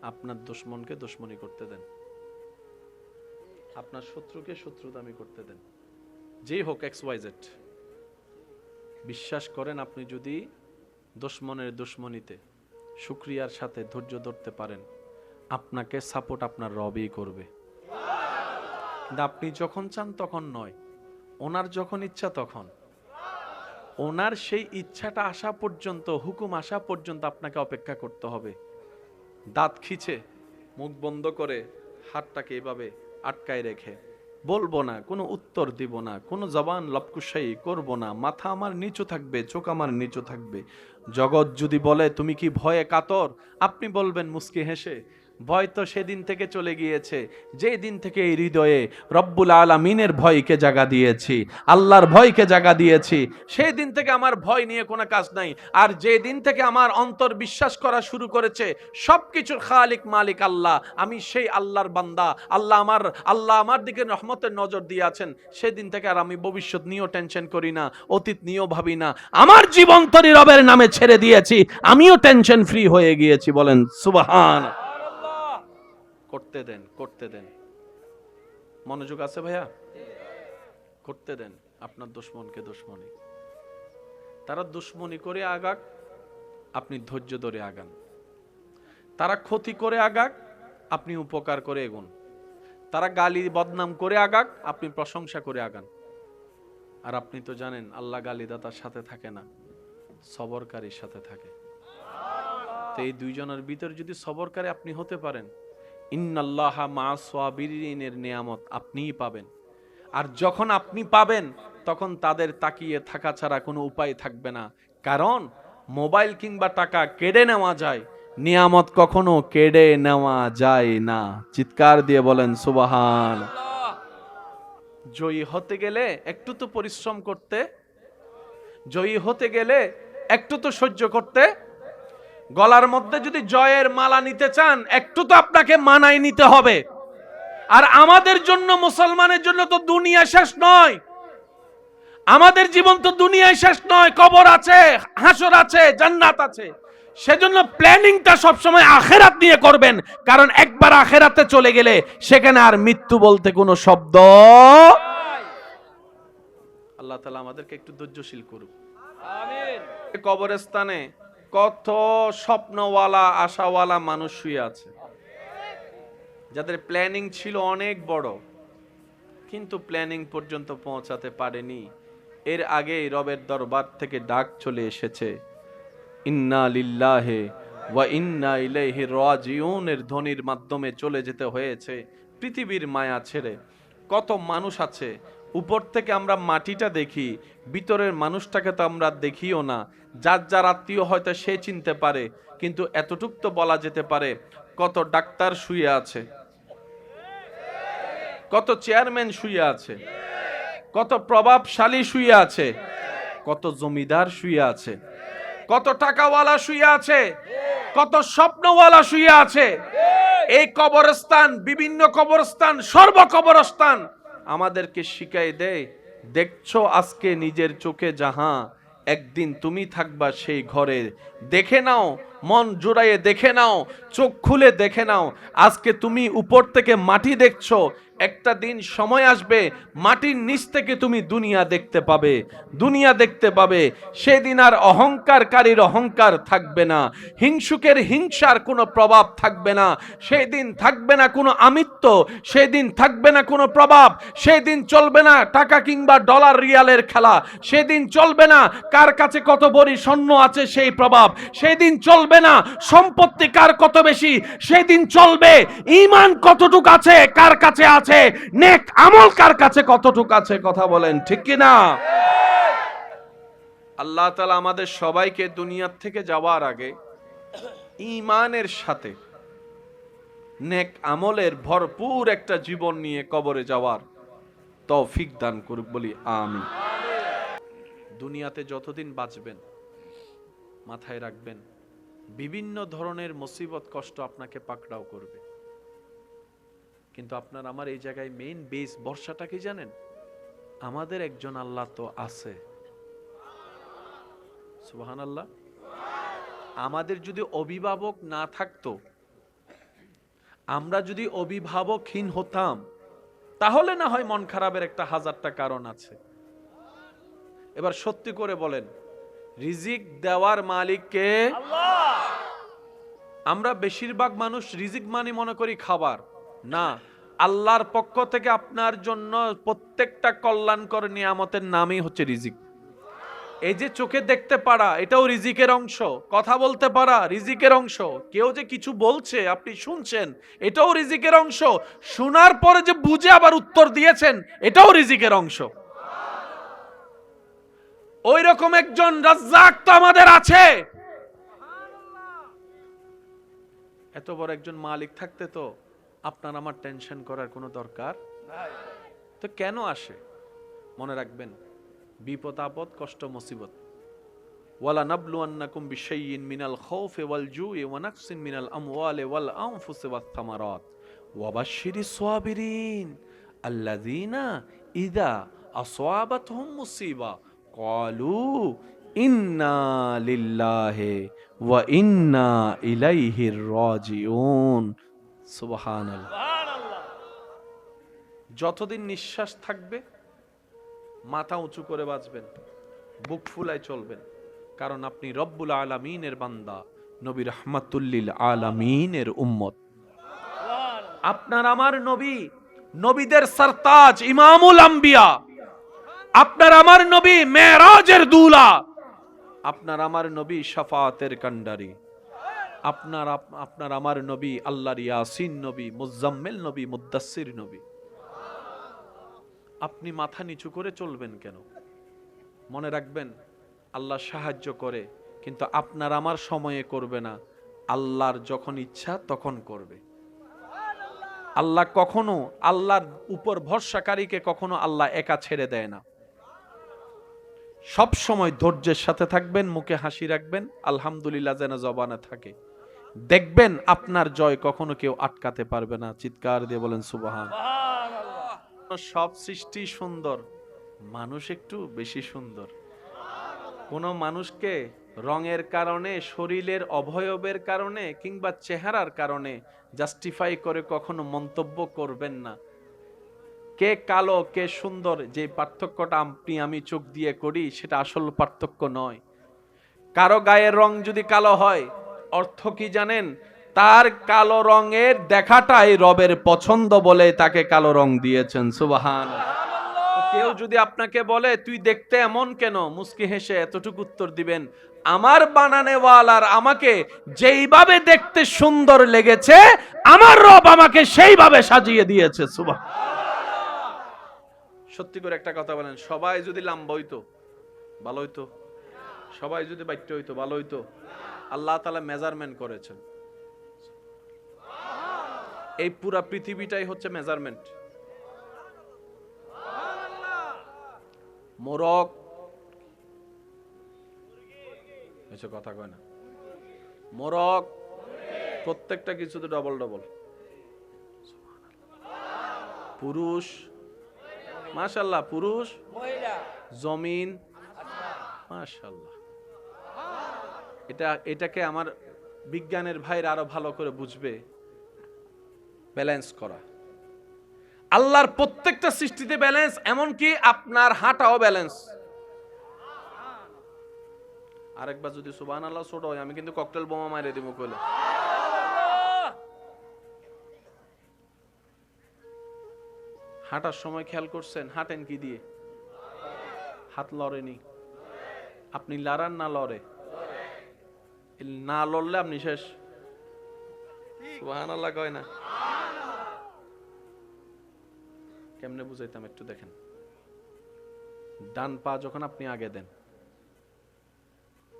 আপনার দুশমনকে দুশমনি করতে দেন, আপনার শত্রুকে শত্রুতামি করতে দেন, যেই হোক XYZ। বিশ্বাস করেন, আপনি যদি দুশমনের দুশমনিতে শুকরিয়ার সাথে ধৈর্য ধরতে পারেন, আপনাকে সাপোর্ট আপনার রবই করবে। কিন্তু আপনি যখন চান তখন নয়, ওনার যখন ইচ্ছা তখন। ওনার সেই ইচ্ছাটা আসা পর্যন্ত, হুকুম আসা পর্যন্ত আপনাকে অপেক্ষা করতে হবে। দাঁত খিচে, মুখ বন্ধ করে, হাতটাকে এভাবে আটকায় রেখে বলবো না, কোনো উত্তর দিব না, কোনো জবান লপকুশাই করব না, মাথা আমার নিচু থাকবে, চোখ আমার নিচু থাকবে। জগৎ যদি বলে তুমি কি ভয়ে কাতর, আপনি বলবেন মুস্কি হেসে, ভয় তো সেদিন থেকে চলে গিয়েছে যেই দিন থেকে এই হৃদয়ে রব্বুল আলামিনের ভয়কে জাগা দিয়েছি, আল্লাহর ভয়কে জাগা দিয়েছি, সেই দিন থেকে আমার ভয় নিয়ে কোনো কাজ নাই। আর যে দিন থেকে আমার অন্তর বিশ্বাস করা শুরু করেছে সবকিছুর খালিক মালিক আল্লাহ, আমি সেই আল্লাহর বান্দা, আল্লাহ আমার দিকে রহমতের নজর দিয়ে আছেন, সেদিন থেকে আর আমি ভবিষ্যৎ নিয়েও টেনশন করি না, অতীত নিয়েও ভাবি না, আমার জীবন তরি রবের নামে ছেড়ে দিয়েছি, আমিও টেনশন ফ্রি হয়ে গিয়েছি। বলেন সুবহান। করতে দেন, করতে দেন। মনোযোগ আছে ভাইয়া? করতে দেন আপনার দুশমনকে দুশমনি। তারা দুশমনি করে আগাক, আপনি ধৈর্য ধরে আগান। তারা ক্ষতি করে আগাক, আপনি উপকার করে এগুন। তারা গালি বদনাম করে আগাক, আপনি প্রশংসা করে আগান। আর আপনি তো জানেন আল্লাহ গালিদাতার সাথে থাকে না, সবরকারীর সাথে থাকে। তো এই দুইজনের ভিতর যদি সবরকারী আপনি হতে পারেন, ইন্নাল্লাহা মা'আস সাবিরিনের নিয়ামত আপনিই পাবেন। আর যখন আপনি পাবেন তখন তাদের তাকিয়ে থাকা ছাড়া কোনো উপায় থাকবে না। কারণ মোবাইল কিংবা টাকা কেড়ে নেওয়া যায়, নিয়ামত কখনো কেড়ে নেওয়া যায় না। চিৎকার দিয়ে বলেন সুবহান। জয়ী হতে গেলে একটু তো পরিশ্রম করতে, জয়ী হতে গেলে একটু তো সহ্য করতে, গলার মধ্যে যদি জয়ের মালা নিতে চান একটু তো আপনাকে মানায় নিতে হবে। আর আমাদের জন্য, মুসলমানের জন্য তো দুনিয়া শেষ নয়, আমাদের জীবন তো দুনিয়ায় শেষ নয়, কবর আছে, হাসর আছে, জান্নাত আছে। সেজন্য প্ল্যানিংটা সবসময় আখেরাত নিয়ে করবেন, কারণ একবার আখেরাতে চলে গেলে সেখানে আর মৃত্যু বলতে কোনো শব্দ। আল্লাহ তাআলা আমাদেরকে একটু ধৈর্যশীল করুক, আমিন। কবরস্থানে কত স্বপ্নওয়ালা আশাওয়ালা মানুষ শুয়ে আছে, যাদের প্ল্যানিং ছিল অনেক বড়, কিন্তু প্ল্যানিং পর্যন্ত পৌঁছাতে পারেনি। এর আগেই রবের দরবার থেকে ডাক চলে এসেছে, ইন্না লিল্লাহি ওয়া ইন্না ইলাইহি রাজিউন এর ধ্বনির মাধ্যমে চলে যেতে হয়েছে পৃথিবীর মায়া ছেড়ে। কত মানুষ আছে, উপর থেকে আমরা মাটিটা দেখি, ভিতরের মানুষটাকে তো আমরা দেখিও না। যার যার আত্মীয় হয়তো সে চিনতে পারে, কিন্তু এতটুক তো বলা যেতে পারে কত ডাক্তার শুয়ে আছে, কত চেয়ারম্যান শুয়ে আছে, কত প্রভাবশালী শুয়ে আছে, কত জমিদার শুয়ে আছে, কত টাকাওয়ালা শুয়ে আছে, কত স্বপ্নওয়ালা শুয়ে আছে। এই কবরস্থান, বিভিন্ন কবরস্থান, সর্ব কবরস্থান আমাদেরকে শিখাই দেয়, দেখছো আজকে নিজের চোখে যাহা, একদিন তুমি থাকবা সেই ঘরে। দেখে নাও, মন জোড়াইয়ে দেখে নাও, চোখ খুলে দেখে নাও। আজকে তুমি উপর থেকে মাটি দেখছো, একটা দিন সময় আসবে মাটির নিচ থেকে তুমি দুনিয়া দেখতে পাবে, দুনিয়া দেখতে পাবে। সেদিন আর অহংকারকারীর অহংকার থাকবে না, হিংসুকের হিংসার কোনো প্রভাব থাকবে না, সেদিন থাকবে না কোনো আমিত্ব, সেদিন থাকবে না কোনো প্রভাব, সেদিন চলবে না টাকা কিংবা ডলার রিয়ালের খেলা, সেদিন চলবে না কার কাছে কত বড়ি স্বর্ণ আছে সেই প্রভাব, সেদিন চলবে না সম্পত্তি কার কত বেশি, সেদিন চলবে ঈমান কতটুকু আছে কার কাছে আছে, নেক আমল কার কাছে কতটুকু আছে। কথা বলেন ঠিক কি না? আল্লাহ তাআলা আমাদের সবাইকে দুনিয়ার থেকে যাওয়ার আগে ঈমানের সাথে নেক আমলের ভরপুর একটা জীবন নিয়ে কবরে যাওয়ার তৌফিক দান করুক, বলি আমিন। দুনিয়াতে যতদিন বাঁচবেন মাথায় রাখবেন বিভিন্ন ধরনের মুসিবত কষ্ট আপনাকে পাকড়াও করবে, কিন্তু আপনার আমার এই জায়গায় মেইন বেস ভরসাটা কি জানেন? আমাদের একজন আল্লাহ তো আছে, সুবহানাল্লাহ। আমাদের যদি অভিভাবক না থাকতো আমরা যদি অভিভাবকহীন হতাম তাহলে না হয় মন খারাপের একটা হাজারটা কারণ আছে। এবার সত্যি করে বলেন, রিজিক দেওয়ার মালিক কে? আল্লাহ। আমরা বেশিরভাগ মানুষ রিজিক মানে মনে করি খাবার, না, আল্লাহর পক্ষ থেকে আপনার জন্য প্রত্যেকটা কল্যাণকর নিয়ামতের নামই হচ্ছে রিজিক। এই যে চোখে দেখতে পারা, এটাও রিজিকের অংশ। কথা বলতে পারা রিজিকের অংশ। কেউ যে কিছু বলছে আপনি শুনছেন, এটাও রিজিকের অংশ। শোনার পরে যে বুঝে আবার উত্তর দিয়েছেন, এটাও রিজিকের অংশ। ওই রকম একজন রাজ্জাক তো আমাদের আছে। এত বড় একজন মালিক থাকতে তো আপনার আমার টেনশন করার কোনো দরকার নাই। তো কেন আসে? মনে রাখবেন, বিপদ আপদ কষ্ট মুসিবত, ওয়ালা নাবলুয়ান্নাকুম বিশাইইন মিনাল খাউফি ওয়াল জুই ওয়া নাকসিন মিনাল আমওয়ালি ওয়াল আনফুসি ওয়াত থামারাত ওয়া বাশশিরিস সাবিরিন আল্লাযীনা ইযা আসাবাতহুম মুসিবা ক্বালু ইন্না লিল্লাহি ওয়া ইন্না ইলাইহি রাজিউন। সুবহানাল্লাহ। যতদিন নিঃশ্বাস থাকবে মাথা উঁচু করে বাঁচবেন, বুক ফুলায় চলবেন, কারণ আপনি রব্বুল আলামিনের বান্দা, নবী রাহমাতুল্লিল আলামিনের উম্মত। আপনার আমার নবী নবীদের সরতাজ, ইমামুল আম্বিয়া। আপনার আমার নবী মেরাজের দুলা। আপনার আমার নবী শাফাতের কান্ডারি। আপনার আমার নবী আল্লাহর ইয়াসিন নবী, মুজাম্মিল নবী, মুদ্দাসসির নবী। আপনি মাথা নিচু করে চলবেন কেন? মনে রাখবেন, আল্লাহ সাহায্য করে, কিন্তু আপনার আমার সময়ে করবে না, আল্লাহর যখন ইচ্ছা তখন করবে। আল্লাহ কখনো, আল্লাহর উপর ভরসাকারীকে কখনো আল্লাহ একা ছেড়ে দেয় না। সব সময় ধৈর্যের সাথে থাকবেন, মুখে হাসি রাখবেন, আলহামদুলিল্লাহ যেন জবানে থাকে। দেখবেন আপনার জয় কখনো কেউ আটকাতে পারবে না। চিৎকার দিয়ে বলেন সুবহানাল্লাহ। সব সৃষ্টি সুন্দর, মানুষ একটু বেশি সুন্দর। কোন মানুষকে রঙের কারণে, শরীরের অবয়বের কারণে কিংবা চেহারার কারণে জাস্টিফাই করে কখনো মন্তব্য করবেন না। কে কালো কে সুন্দর, যে পার্থক্যটা আপনি আমি চোখ দিয়ে করি, সেটা আসল পার্থক্য নয়। কারো গায়ের রং যদি কালো হয়, অর্থ কি জানেন? তার কালো রঙের দেখাটাই রবের পছন্দ বলে তাকে কালো রং দিয়েছেন। সুবহানাল্লাহ। কেউ যদি আপনাকে বলে তুই দেখতে এমন কেন, মুস্কি হেসে এতটুকু উত্তর দিবেন, আমার বানানেওয়ালার আমাকে যেইভাবে দেখতে সুন্দর লেগেছে, আমার রব আমাকে সেইভাবে সাজিয়ে দিয়েছে। সুবহানাল্লাহ। সত্যি করে একটা কথা বলেন, সবাই যদি লম্বা হইতো ভালো হইতো? সবাই যদি বাইট্য হইতো ভালো হইতো? আল্লাহ তাআলা মেজারমেন্ট করেছেন। এই পুরা পৃথিবীটাই হচ্ছে মেজারমেন্ট। মোরগ, এসব কথা কয় না, মোরগ প্রত্যেকটা কিছুতে ডবল ডবল। পুরুষ মাশাআল্লাহ, পুরুষ জমিন মাশাআল্লাহ। এটাকে আমার বিজ্ঞানের ভাইরা আরো ভালো করে বুঝবে, ব্যালেন্স করা। আল্লাহর প্রত্যেকটা সৃষ্টিতে ব্যালেন্স, এমনকি আপনার হাঁটাও ব্যালেন্স। আরেকবার যদি সুবহানাল্লাহ ছোট হয়, আমি কিন্তু ককটেল বোমা মাইরে দিব কইলে। হাঁটার সময় খেয়াল করছেন হাঁটেন কি দিয়ে? হাত লড়েনি। আপনি লড়ান না লড়ে? না লড়লে আপনি শেষ। সুবহানাল্লাহ কয় না? কেমনে বুঝাইতাম একটু দেখেন। ডান পা যখন আপনি আগে দেন,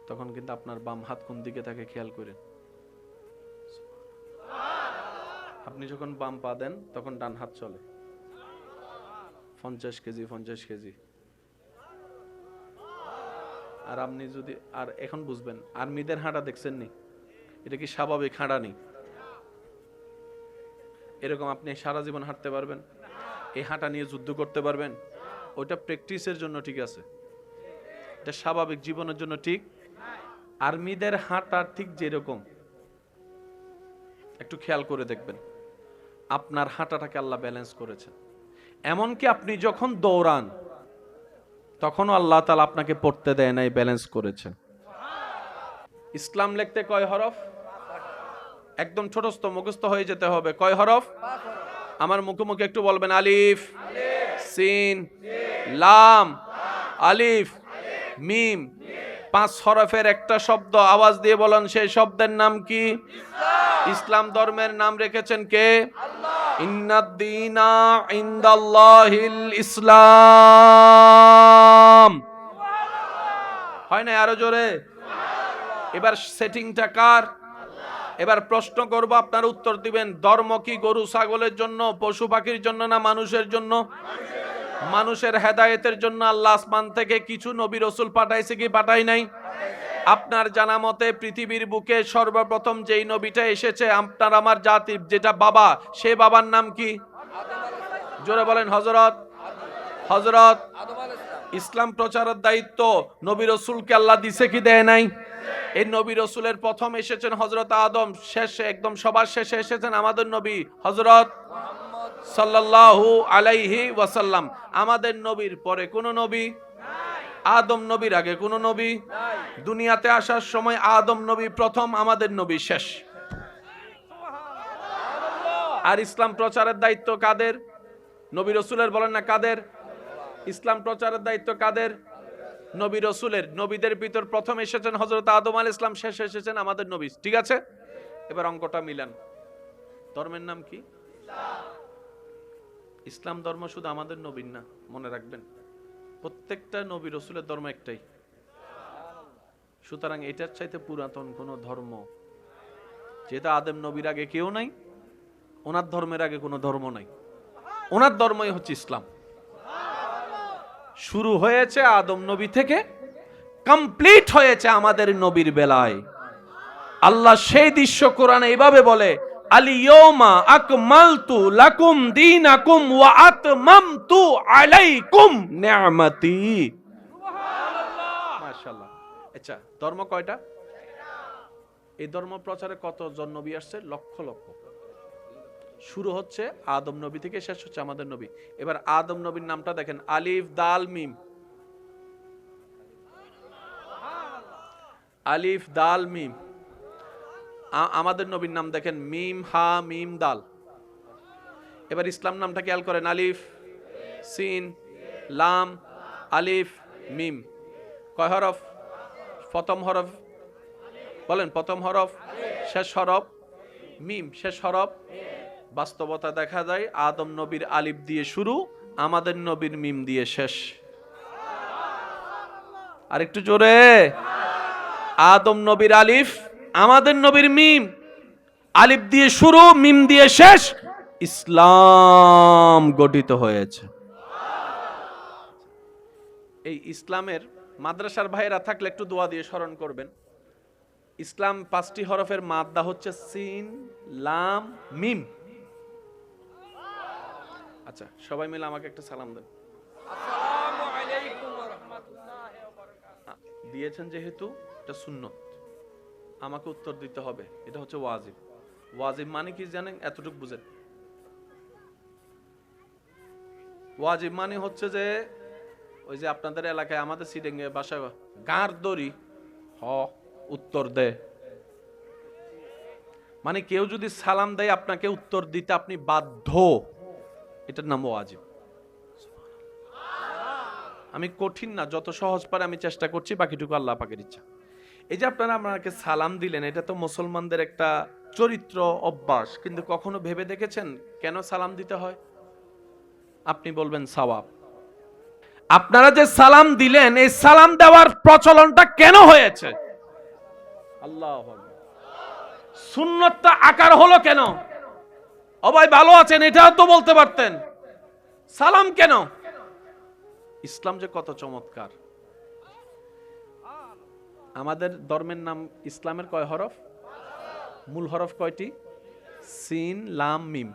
তখন কিন্তু আপনার বাম হাত কোন দিকে থাকে খেয়াল করেন। আপনি যখন বাম পা দেন তখন ডান হাত চলে 50 কেজি 50 কেজি। আর আপনি যদি, আর এখন বুঝবেন, আর্মিদের হাঁটা দেখছেন নি? এটা কি স্বাভাবিক হাঁটা নেই? এরকম আপনি সারা জীবন হাঁটতে পারবেন? এই হাঁটা নিয়ে যুদ্ধ করতে পারবেন? ওইটা প্র্যাকটিসের জন্য ঠিক আছে, এটা স্বাভাবিক জীবনের জন্য ঠিক। আর্মিদের হাঁটা ঠিক যেরকম, একটু খেয়াল করে দেখবেন। আপনার হাঁটাটাকে আল্লাহ ব্যালেন্স করেছেন। এমনকি আপনি যখন দৌড়ান তখনও আল্লাহ তাআলা আপনাকে পড়তে দেয় নাই, ব্যালেন্স করেছেন। ইসলাম লিখতে কয় হরফ? একদম ছোটস্থ মুখস্থ হয়ে যেতে হবে। কয় হরফ? আমার মুখে মুখে একটু বলবেন। আলিফ, সিন, লাম, আলিফ, মিম। 5 হরফের একটা শব্দ, আওয়াজ দিয়ে বলেন সেই শব্দের নাম কি? ইসলাম ধর্মের নাম রেখেছেন কে? ইন্নাদ-দীনা ইনদাল্লাহিল ইসলাম। হয় না? আরো জোরে। এবার সেটিংটা কার? এবার প্রশ্ন করব, আপনারা উত্তর দিবেন। ধর্ম কি গরু ছাগলের জন্য, পশু পাখির জন্য, না মানুষের জন্য? মানুষের হেদায়েতের জন্য আল্লাহ আসমান থেকে কিছু নবী রাসূল পাঠাইছে কি পাঠাই নাই? আপনার জানা মতে পৃথিবীর বুকে সর্বপ্রথম যেই নবীটা এসেছে আপনার আমার জাতির, যেটা বাবা, সে বাবার নাম কি? জোরে বলেন। হযরত ইসলাম প্রচারের দায়িত্ব নবী রাসূলকে আল্লাহ দিছে কি দেয় নাই? এই নবী রাসূলের প্রথম এসেছেন হযরত আদম, শেষে একদম সবার শেষে এসেছেন আমাদের নবী হযরত সাল্লাল্লাহু আলাইহি ওয়াসাল্লাম। আমাদের নবীর পরে কোন নবী? আদম নবীর আগে কোন নবী? দুনিয়াতে আসার সময় আদম নবী প্রথম, আমাদের নবী শেষ। আর ইসলাম প্রচারের দায়িত্ব কাদের? নবী রাসূলের। বলেন না কাদের? ইসলাম প্রচারের দায়িত্ব কাদের? নবী রাসূলের। নবীদের ভিতর প্রথম এসেছেন হযরত আদম আলাইহিস সালাম, শেষে এসেছেন আমাদের নবী। ঠিক আছে? এবার অঙ্কটা মিলান। ধর্মের নাম কি? ইসলাম ধর্ম শুধু আমাদের নবীর না, মনে রাখবেন। প্রত্যেকটা নবী রাসূলের ধর্ম একটাই। সুতরাং এটার চাইতে পুরাতন কোন ধর্ম, যেটা আদম নবীর আগে কেউ নাই, ওনার ধর্মের আগে কোনো ধর্ম নাই, ওনার ধর্মই হচ্ছে ইসলাম। শুরু হয়েছে আদম নবী থেকে, কমপ্লিট হয়েছে আমাদের নবীর বেলায়। আল্লাহ সেই দৃশ্য কোরআনে এইভাবে বলে, আল-ইয়াওমা আকমালতু লাকুম দীনাকুম ওয়া আতমামতু আলাইকুম নি'মাতি। সুবহানাল্লাহ, মাশাআল্লাহ। আচ্ছা, ধর্ম কয়টা? এই ধর্ম প্রচারে কতজন নবী আসছে? লক্ষ লক্ষ। শুরু হচ্ছে আদম নবী থেকে, শেষ হচ্ছে আমাদের নবী। এবার আদম নবীর নামটা দেখেন, আলিফ দাল মিম। আলিফ দাল মিম। আমাদের নবীর নাম দেখেন, মিম হা মিম দাল। এবার ইসলাম নামটা খেয়াল করেন, আলিফ সিন লাম আলিফ মিম। কয় হরফ? প্রথম হরফ বলেন, প্রথম হরফ। শেষ হরফ মিম, শেষ হরফ। বাস্তবতা দেখা যায় আদম নবীর আলিফ দিয়ে শুরু, আমাদের নবীর মিম দিয়ে শেষ। আর একটু জোরে। আদম নবীর আলিফ, আমাদের নবীর মিম। আলিফ দিয়ে শুরু, মিম দিয়ে শেষ, ইসলাম গঠিত হয়েছে। এই ইসলামের মাদ্রাসার ভাইরা থাকলে একটু দোয়া দিয়ে স্মরণ করবেন। ইসলাম 5টি হরফের মাদ্দা হচ্ছে সিন লাম মিম। আচ্ছা, সবাই মিলে আমাকে একটা সালাম দেন। আসসালামু আলাইকুম ওয়া রাহমাতুল্লাহি ওয়া বারাকাতুহু। দিয়েছেন যেহেতু এটা সুন্নত, আমাকে উত্তর দিতে হবে। এটা হচ্ছে ওয়াজিব। ওয়াজিব মানে কি জানেন? এতটুকু বুঝেন। ওয়াজিব মানে হচ্ছে যে ওই যে আপনাদের এলাকায়, আমাদের সিডেঙ্গে বাসায় গাঁর দড়ি হ উত্তর দে, মানে কেউ যদি সালাম দেয় আপনাকে উত্তর দিতে আপনি বাধ্য, এটার নাম ওয়াজিব। আমি কঠিন না, যত সহজ পারে আমি চেষ্টা করছি, বাকিটুকু আল্লাহ পাকের ইচ্ছা। এই যে আপনারা আমাকে সালাম দিলেন, এটা তো মুসলমানদের একটা চরিত্র অভ্যাস, কিন্তু কখনো ভেবে দেখেছেন কেন সালাম দিতে হয়? আপনি বলবেন সওয়াব। আপনারা যে সালাম দিলেন, এই সালাম দেওয়ার প্রচলনটা কেন হয়েছে? আল্লাহু আকবার। সুন্নতটা আকার হলো কেন? ও ভাই ভালো আছেন, এটাও তো বলতে পারতেন। সালাম কেন? ইসলাম যে কত চমৎকার। আমাদের ধর্মের নাম ইসলামের কয় হরফ? মূল হরফ কয়টি? সিন লাম মিম।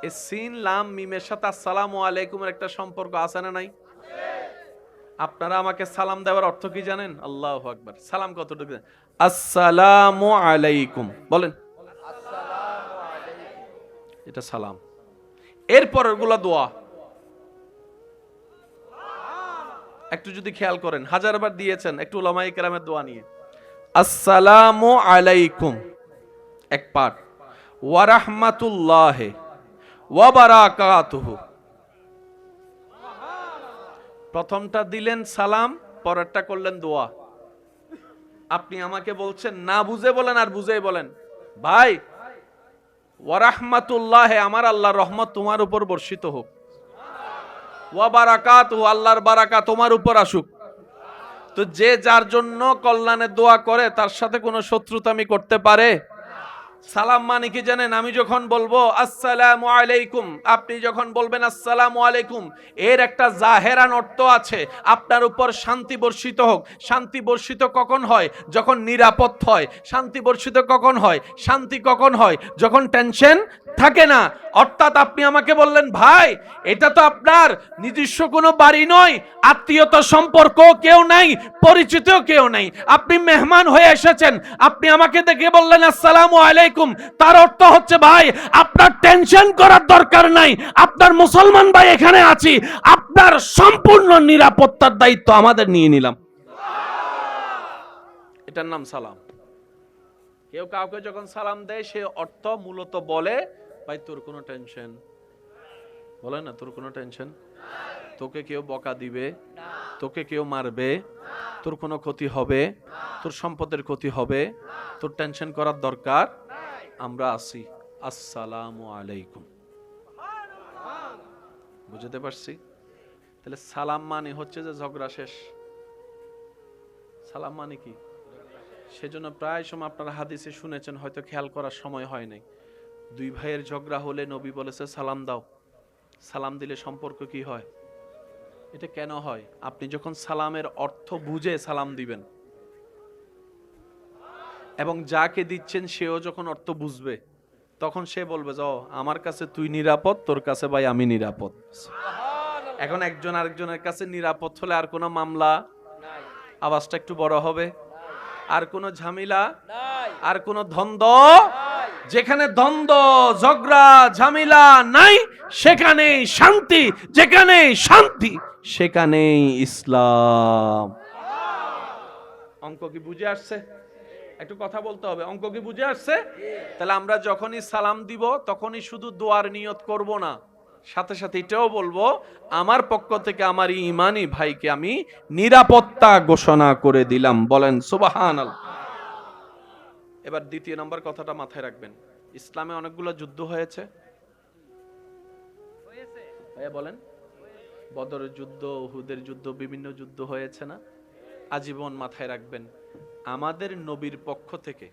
এই সিন লাম মিমের সাথে আসসালামু আলাইকুমের একটা সম্পর্ক আছে না নাই? আপনারা আমাকে সালাম দেওয়ার অর্থ কি জানেন? আল্লাহু আকবার। সালাম কতটুকু? আসসালামু আলাইকুম বলেন। এটা সালাম। এরপরের গুলা দোয়া। একটু যদি খেয়াল করেন, হাজারবার দিয়েছেন, একটু উলামায়ে কেরামের দোয়া নিয়ে। আসসালামু আলাইকুম এক পাঠ, ওয়া রাহমাতুল্লাহি ওয়া বারাকাতুহু। প্রথমটা দিলেন সালাম, পরেরটা করলেন দোয়া। আপনি আমাকে বলছেন না বুঝে বলেন আর বুঝেই বলেন, ভাই ওয়া রাহমাতুল্লাহি, আমার আল্লাহর রহমত তোমার উপর বর্ষিত হোক, ওয়া বারাকাতুহু, আল্লাহর বারাকা তোমার উপর আসুক। তো যে যার জন্য কল্যাণের দোয়া করে তার সাথে কোনো শত্রুতামি করতে পারে? সালাম মানে কি জানেন? আমি যখন বলবো আসসালামু আলাইকুম, আপনি যখন বলবেন আসসালামু আলাইকুম, এর একটা জাহেরান অর্থ আছে, আপনার উপর শান্তি বর্ষিত হোক। শান্তি বর্ষিত কখন হয়? যখন নিরাপদ হয়। শান্তি বর্ষিত কখন হয়? শান্তি কখন হয়? যখন টেনশন থাকে না। অর্থাৎ আপনি আমাকে বললেন, ভাই এটা তো আপনার নিজস্ব কোনো বাড়ি নয়, আত্মীয়তা সম্পর্ক কেউ নাই, পরিচিত কেউ নাই, আপনি মেহমান হয়ে এসেছেন, আপনি আমাকে দেখে বললেন আসসালামু আলাইকুম, তার অর্থ হচ্ছে ভাই আপনার টেনশন করার দরকার নাই, আপনার মুসলমান ভাই এখানে আছি, আপনার সম্পূর্ণ নিরাপত্তার দায়িত্ব আমাদের নিয়ে নিলাম। এটার নাম সালাম। কেউ কাউকে যখন সালাম দেয় সে অর্থ মূলত বলে, ভাই তোর কোনো টেনশন, বলে না তোর কোনো টেনশন, তোকে কেউ বকা দিবে, তোকে কেউ মারবে, তোর কোনো ক্ষতি হবে, তোর সম্পদের ক্ষতি হবে, তোর টেনশন করার দরকার, আমরা আছি। আসসালামু আলাইকুম। বুঝতে পারছি? তাহলে সালাম মানে হচ্ছে যে ঝগড়া শেষ। সালাম মানে কি? সেজন্য প্রায় সময় আপনারা হাদিসে শুনেছেন, হয়তো খেয়াল করার সময় হয় নাই, দুই ভাইয়ের ঝগড়া হলে নবী বলেছে সালাম দাও। সালাম দিলে সম্পর্ক কি হয়? এটা কেন হয়? আপনি যখন সালামের অর্থ বুঝে সালাম দিবেন, এবং যাকে দিচ্ছেন সেও যখন অর্থ বুঝবে, তখন সে বলবে যে আমার কাছে তুই নিরাপদ, তোর কাছে ভাই আমি নিরাপদ। এখন একজন আরেকজনের কাছে নিরাপদ হলে আর কোনো মামলা, আওয়াজটা একটু বড় হবে, আর কোনো ঝামেলা, আর কোনো দ্বন্দ্ব, যেখানে দ্বন্দ্ব ঝগড়া ঝামেলা নাই সেখানেই শান্তি, যেখানে শান্তি সেখানেই ইসলাম। অঙ্ক কি বুঝে আসছে? একটু কথা বলতে হবে, অঙ্ক কি বুঝে আসছে? তাহলে আমরা যখনই সালাম দিব তখনই শুধু দোয়ার নিয়ত করব না, সাথে সাথে এটাও বলবো আমার পক্ষ থেকে আমার ইমানি ভাইকে আমি নিরাপত্তা ঘোষণা করে দিলাম। বলেন সুবহানাল্লাহ। এবার দ্বিতীয় নম্বর কথাটা মাথায় রাখবেন, ইসলামে অনেকগুলো যুদ্ধ হয়েছে। ভাইয়া বলেন, বদরের যুদ্ধ, উহুদের যুদ্ধ, বিভিন্ন যুদ্ধ হয়েছে না? আজীবন মাথায় রাখবেন, আমাদের নবীর পক্ষ থেকে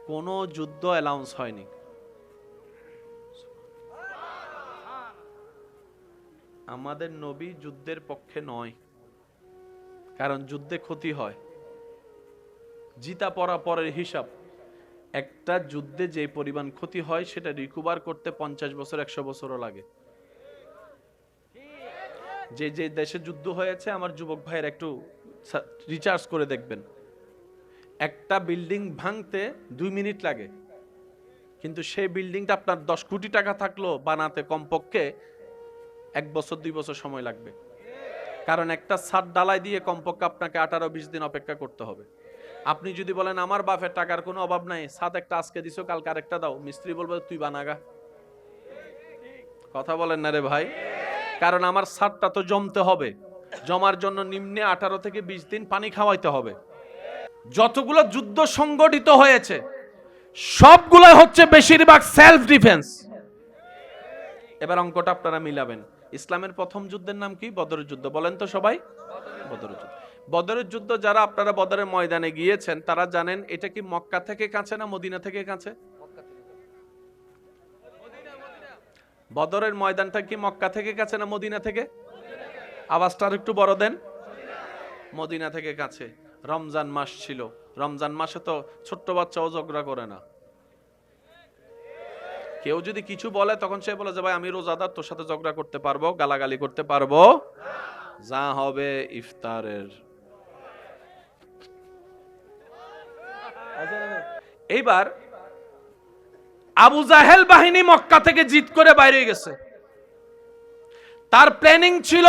কোনো যুদ্ধ অ্যালাউন্স হয়নি। আমাদের নবী যুদ্ধের পক্ষে নয়, কারণ যুদ্ধে ক্ষতি হয়, জিতা পড়া পরের হিসাব। একটা যুদ্ধে যে পরিমাণ ক্ষতি হয় সেটা রিকভার করতে 50 বছর 100 বছরও লাগে। যে যে দেশে যুদ্ধ হয়েছে আমার যুবক ভাইয়ের একটু রিচার্জ করে দেখবেন, একটা বিল্ডিং ভাঙতে 2 মিনিট লাগে, কিন্তু সেই বিল্ডিংটা আপনার 10 কোটি টাকা থাকলো বানাতে কমপক্ষে 1 বছর 2 বছর সময় লাগবে, কারণ একটা ছাদ ডালাই দিয়ে কমপক্ষে আপনাকে 18-20 দিন অপেক্ষা করতে হবে। আপনি যদি বলেন আমার বাপের টাকার কোনো অভাব নাই, ছাদ একটা আজকে দিছো কালকে আরেকটা দাও, মিস্ত্রি বলবে তুই বানাগা। কথা বলেন না রে ভাই? কারণ আমার ছাদটা তো জমতে হবে, জমার জন্য নিম্নে 18 থেকে 20 দিন পানি খাওয়াইতে হবে। যতগুলো যুদ্ধ সংগঠিত হয়েছে সবগুলো হচ্ছে বেশিরভাগ সেলফ ডিফেন্স। এবার অঙ্কটা আপনারা মিলাবেন। ইসলামের প্রথম যুদ্ধের নাম কি? বদরের যুদ্ধ। বলেন তো সবাই, বদরের যুদ্ধ। বদরের যুদ্ধ যারা আপনারা বদরের ময়দানে গিয়েছেন তারা জানেন এটা কি মক্কা থেকে কাছে না মদিনা থেকে কাছে? বদরের ময়দানটা কি মক্কা থেকে কাছে না মদিনা থেকে? আওয়াজটা আর একটু বড় দেন। মদিনা থেকে কাছে। রমজান মাস ছিল, রমজান মাসে তো ছোট্ট বাচ্চাও ঝগড়া করে না। কেউ যদি কিছু বলে তখন সে বলে যে ভাই আমি রোজাদার, তোর সাথে ঝগড়া করতে পারবো, গালাগালি করতে পারবো, যা হবে ইফতারের। এইবার আবু জাহেল বাহিনী মক্কা থেকে জিত করে বাইরে গেছে। তার প্ল্যানিং ছিল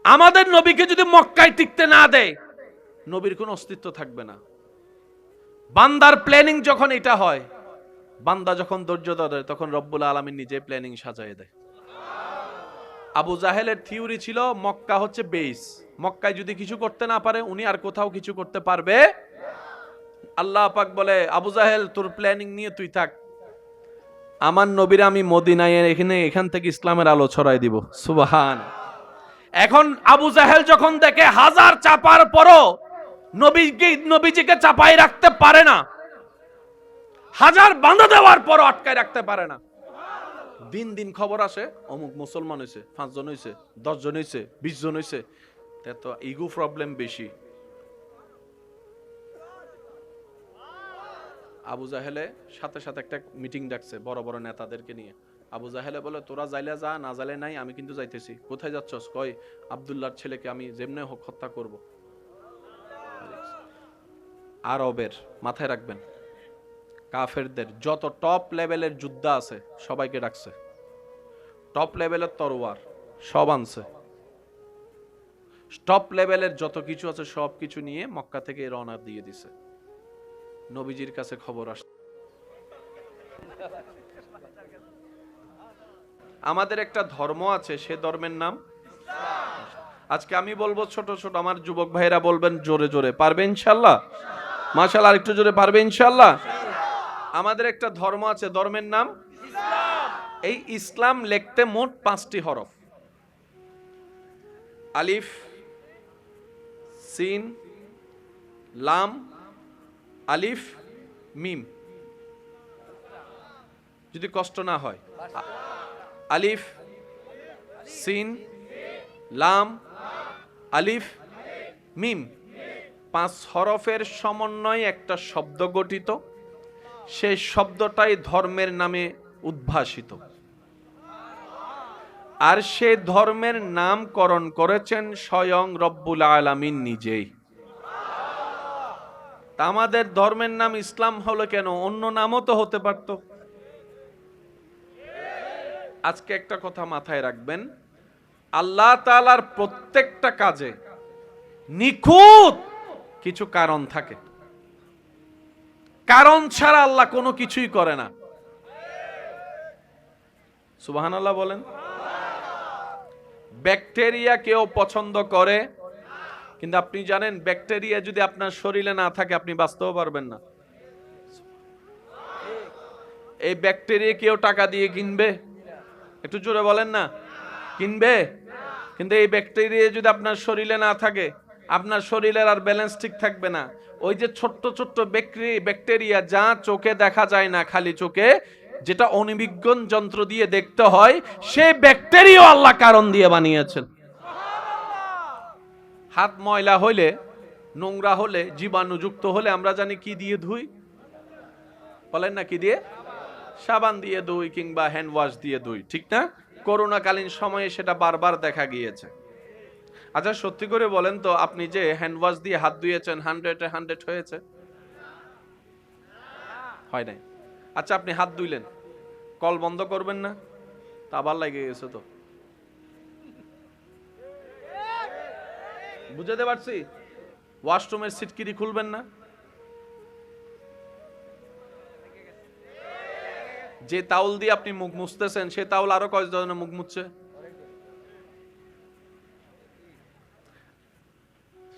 আমাদের নবীকে যদি মক্কায় টিকতে না দেয়, নবীর কোনো অস্তিত্ব থাকবে না। বান্দার প্ল্যানিং যখন এটা হয়, বান্দা যখন ধৈর্য ধরে, তখন রব্বুল আলামিন নিজে প্ল্যানিং সাজায় দেয়। আবু জাহেলের থিওরি ছিল মক্কা হচ্ছে বেস, মক্কায় যদি কিছু করতে না পারে উনি আর কোথাও কিছু করতে পারবে। আল্লাহ পাক বলে, আবু জাহেল তোর প্ল্যানিং নিয়ে তুই থাক, আমার নবীর আমি মদিনায় এখান থেকে ইসলামের আলো ছড়াই দিব। সুবহান। এখন আবু জাহেল যখন দেখে হাজার চাপার পরও নবীজিকে চাপাই রাখতে পারে না, হাজার বাঁধা দেওয়ার পরও আটকায় রাখতে পারে না, দিন দিন খবর আসে অমুক মুসলমান হয়েছে, 5 জন হয়েছে, 10 জন হয়েছে, 20 জন হয়েছে, তো ইগো প্রবলেম বেশি। আবু জাহেলে সাথে সাথে একটা মিটিং ডাকছে বড় বড় নেতাদেরকে নিয়ে। আবু জাহেলে বলে, তোরা যাইলে যা, না যাইলে নাই, আমি কিন্তু যাইতেছি। কোথায় যাচ্ছস? কয় আব্দুল্লাহর ছেলেকে আমি যেমনে হোক হত্যা করব। আরবের মাথায় রাখবেন, কাফেরদের যত টপ লেভেলের যোদ্ধা আছে সবাইকে ডাকছে, টপ লেভেলের তরোয়ার সব আনছে, টপ লেভেলের যত কিছু আছে সব কিছু নিয়ে মক্কা থেকে রওনা দিয়ে দিছে। নবীজির কাছে খবর আসছে। আমাদের একটা ধর্ম আছে, সে ধর্মের নাম আজকে আমি বলবো ছোট ছোট, আমার যুবক ভাইরা বলবেন জোরে জোরে, পারবে ইনশাআল্লাহ? মাশাআল্লাহ, আরেকটু জোরে, পারবে ইনশাআল্লাহ? আমাদের একটা ধর্ম আছে, ধর্মের নাম ইসলাম। এই ইসলাম লিখতে মোট 5টি হরফ, আলিফ, সিন, লাম, আলিফ, মিম। যদি কষ্ট না হয়, আলিফ, সিন, লাম, আলিফ, মিম, 5 হরফের সমন্বয়ে একটা শব্দ গঠিত, সেই শব্দটাই ধর্মের নামে উদ্ভাসিত। আর সে ধর্মের নামকরণ করেছেন স্বয়ং রব্বুল আলামিন নিজেই। তা আমাদের ধর্মের নাম ইসলাম হলো কেন? অন্য নামও তো হতে পারত। আজকে একটা কথা মাথায় রাখবেন, আল্লাহ তাআলার প্রত্যেকটা কাজে নিখুঁত কিছু কারণ থাকে, কারণ ছাড়া আল্লাহ কোনো কিছুই করে না। সুবহানাল্লাহ বলেন। ব্যাকটেরিয়া কেউ পছন্দ করে, কিন্তু আপনি জানেন ব্যাকটেরিয়া যদি আপনার শরীরে না থাকে আপনি বাঁচতেও পারবেন না। এই ব্যাকটেরিয়া কেউ টাকা দিয়ে কিনবে? একটু জোরে বলেন না, কিনবে? কিন্তু এই ব্যাকটেরিয়া যদি আপনার শরীরে না থাকে, আপনার শরীরের আর ব্যালেন্স ঠিক থাকবে না। ওই যে ছোট্ট ছোট্ট ব্যাকটেরিয়া যা চোখে দেখা যায় না, খালি চোখে, যেটা অণুবীক্ষণ যন্ত্র দিয়ে দেখতে হয়, সেই ব্যাকটেরিয়া আল্লাহ কারণ দিয়ে বানিয়েছেন। হাত ময়লা হলে, নোংরা হলে, জীবাণুযুক্ত হলে আমরা জানি কি দিয়ে ধুই? বলেন না, কি দিয়ে? সাবান দিয়ে ধুই কিংবা হ্যান্ড ওয়াশ দিয়ে ধুই, ঠিক না? করোনাকালীন সময়ে সেটা বারবার দেখা গিয়েছে। আচ্ছা সত্যি করে বলেন তো, আপনি যে হ্যান্ড ওয়াশ দিয়ে হাত ধুয়েছেন 100-এ 100 হয়েছে? হয় নাই। আচ্ছা আপনি হাত ধুইলেন, কল বন্ধ করবেন না? তা আবার লেগে গেছে তো। বুঝাতে পারছি? ওয়াশরুমের সিটকিরি খুলবেন না? যে তাওল দিয়ে আপনি মুখ মুছতেছেন, সে তাওল আরো কয়েকজনের মুখ মুছছে।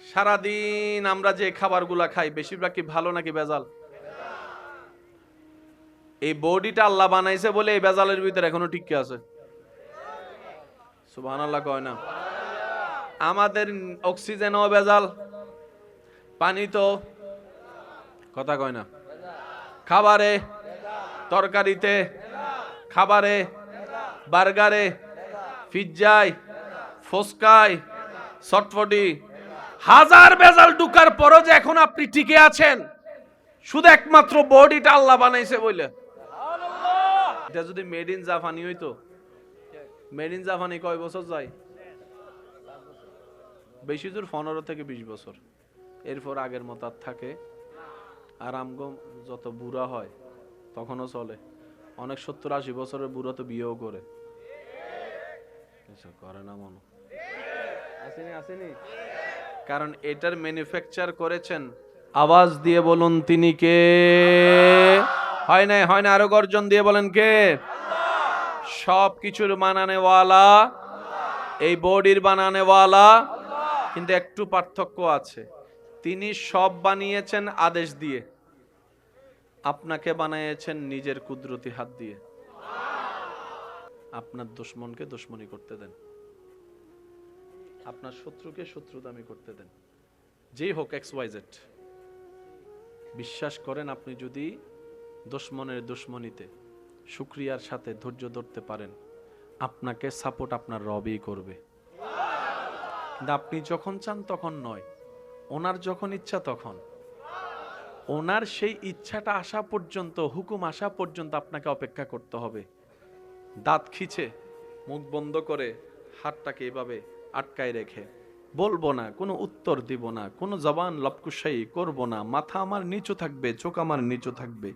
সারাদিন আমরা যে খাবারগুলা খাই বেশিরভাগ কি ভালো নাকি ভেজাল? এই বডিটা আল্লাহ বানাইছে বলে এই ভেজালের ভিতরে এখনো টিকে আছে। সুবহানাল্লাহ কয় না? আমাদের অক্সিজেনও ভেজাল, পানি তো, কথা কয় না, খাবারে, তরকারিতে, খাবারে, বার্গারে, পিজ্জায়, ফুচকায়, চটপটি, হাজার ভেজাল ঢুকার পরও যে এখন আপনি টিকে আছেন, শুধু একমাত্র বডিটা আল্লাহ বানাইছে বলে। এটা যদি মেড ইন জাপানি হইতো, মেড ইন জাপানি কয় বছর যায়? বেশি দূর 15 থেকে 20 বছর, এরপর আগের মতো আর থাকে? আর আমগো যত বুড়া হয় তখনও চলে। অনেক 70-80 বছরের বুড়া তো বিয়েও করে, কিছু করে না মনে আসেনি আসেনি। কারণ এটার ম্যানুফ্যাকচার করেছেন, আওয়াজ দিয়ে বলুন তিনি কে? হয় না হয় না, আরো গর্জন দিয়ে বলেন কে? সব কিছুর বানানেওয়ালা, এই বডির বানানেওয়ালা। কিন্তু একটু পার্থক্য আছে, তিনি সব বানিয়েছেন আদেশ দিয়ে, আপনাকে বানিয়েছেন নিজের কুদরতি হাত দিয়ে। আপনার দুশমনকে দুশমনি করতে দেন, আপনার শত্রুকে শত্রুতামি করতে দেন, যেই হোক XYZ। বিশ্বাস করেন, আপনি যদি দুশমনের দুশমনিতে শুকরিয়ার সাথে ধৈর্য ধরতে পারেন, আপনাকে সাপোর্ট আপনার রবই করবে। কিন্তু আপনি যখন চান তখন নয়, ওনার যখন ইচ্ছা তখন। ওনার সেই ইচ্ছাটা আসা পর্যন্ত, হুকুম আসা পর্যন্ত আপনাকে অপেক্ষা করতে হবে। দাঁত খিচে, মুখ বন্ধ করে, হাতটাকে এভাবে আটকায় রেখে বলবো না, কোনো উত্তর দিব না, কোনো জবান লপকুশাই করব না, মাথা আমার নিচু থাকবে, চোখ আমার নিচু থাকবে।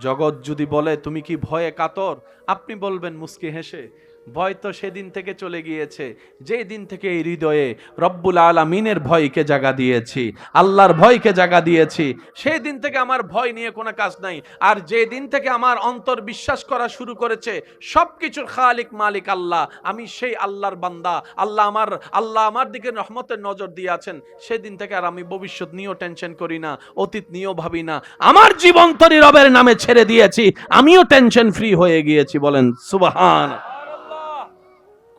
জগৎ যদি বলে তুমি কি ভয়ে কাতর, আপনি বলবেন মুস্কি হেসে, ভয় তো সেদিন থেকে চলে গিয়েছে যেই দিন থেকে এই হৃদয়ে রব্বুল আলামিনের ভয়কে জাগা দিয়েছি, আল্লাহর ভয়কে জাগা দিয়েছি, সেই দিন থেকে আমার ভয় নিয়ে কোনো কাজ নাই। আর যে দিন থেকে আমার অন্তর বিশ্বাস করা শুরু করেছে সবকিছুর খালিক মালিক আল্লাহ, আমি সেই আল্লাহর বান্দা, আল্লাহ আমার দিকে রহমতের নজর দিয়ে আছেন, সেদিন থেকে আর আমি ভবিষ্যৎ নিয়েও টেনশন করি না, অতীত নিয়েও ভাবি না। আমার জীবন তরি রবের নামে ছেড়ে দিয়েছি, আমিও টেনশন ফ্রি হয়ে গিয়েছি। বলেন সুবহান।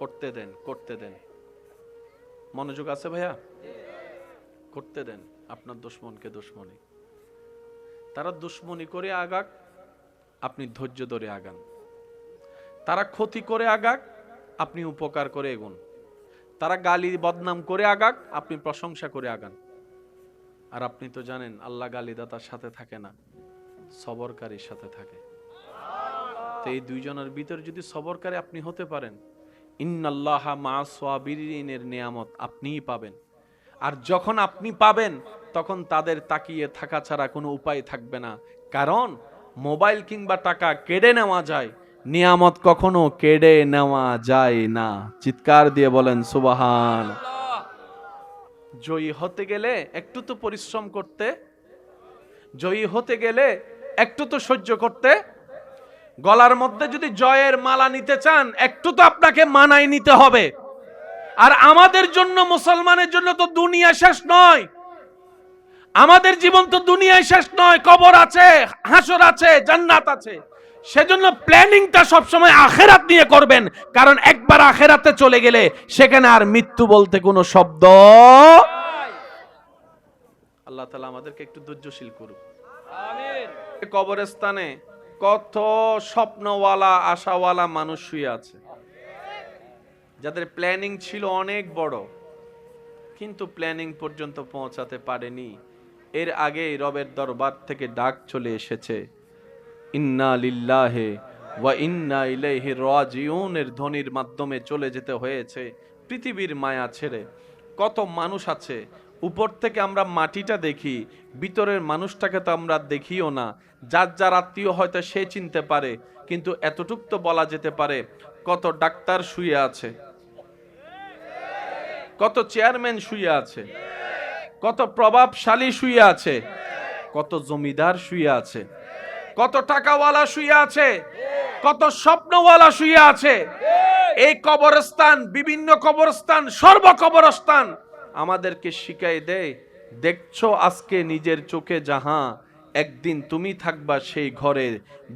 করতে দেন, করতে দেন। মনোযোগ আছে ভাইয়া? করতে দেন আপনার দুশমনকে দুশমনি। তারা দুশমনি করে আগাক, আপনি ধৈর্য ধরে আগান। তারা ক্ষতি করে আগাক, আপনি উপকার করে এগুন। তারা গালি বদনাম করে আগাক, আপনি প্রশংসা করে আগান। আর আপনি তো জানেন আল্লাহ গালিদাতার সাথে থাকে না, সবরকারীর সাথে থাকে। তো এই দুইজনের ভিতর যদি সবরকারী আপনি হতে পারেন, ইন্নাল্লাহা মা'আস সাবিরিনের নিয়ামত আপনিই পাবেন। আর যখন আপনি পাবেন তখন তাদের তাকিয়ে থাকা ছাড়া কোনো উপায় থাকবে না। কারণ মোবাইল কিংবা টাকা কেড়ে নেওয়া যায়, নিয়ামত কখনো কেড়ে নেওয়া যায় না। চিৎকার দিয়ে বলেন সুবহান। জয়ী হতে গেলে একটু তো পরিশ্রম করতে, জয়ী হতে গেলে একটু তো সহ্য করতে। গলার মধ্যে যদি জয়ের মালা নিতে চান, একটু তো আপনাকে মানায় নিতে হবে। আর আমাদের জন্য, মুসলমানের জন্য তো দুনিয়া শেষ নয়, আমাদের জীবন তো দুনিয়ায় শেষ নয়। কবর আছে, হাসর আছে, জান্নাত আছে। সেজন্য প্ল্যানিংটা সবসময় আখেরাত নিয়ে করবেন। কারণ একবার আখেরাতে চলে গেলে সেখানে আর মৃত্যু বলতে কোনো শব্দ। আল্লাহ তাআলা আমাদেরকে একটু ধৈর্যশীল করুক। আমিন। কবরস্থানে কত স্বপ্নওয়ালা, আশাওয়ালা মানুষ শুয়ে আছে, যাদের প্ল্যানিং ছিল অনেক বড়, কিন্তু প্ল্যানিং পর্যন্ত পৌঁছাতে পারেনি। এর আগেই রবের দরবার থেকে ডাক চলে এসেছে, ইন্না লিল্লাহি ওয়া ইন্না ইলাইহি রাজিউন এর ধ্বনির মাধ্যমে চলে যেতে হয়েছে পৃথিবীর মায়া ছেড়ে। কত মানুষ আছে, উপর থেকে আমরা মাটিটা দেখি, ভিতরের মানুষটাকে তো আমরা দেখিও না। যার যার আত্মীয় হয়তো সে চিনতে পারে, কিন্তু এতটুক তো বলা যেতে পারে কত ডাক্তার শুয়ে আছে, কত চেয়ারম্যান শুয়ে আছে, কত প্রভাবশালী শুয়ে আছে, কত জমিদার শুয়ে আছে, কত টাকাওয়ালা শুয়ে আছে, কত স্বপ্নওয়ালা শুয়ে আছে। এই কবরস্থান, বিভিন্ন কবরস্থান, সর্ব কবরস্থান আমাদেরকে শিখাই দেয়, দেখছো আজকে নিজের চোখে যাহা, একদিন তুমি থাকবা সেই ঘরে।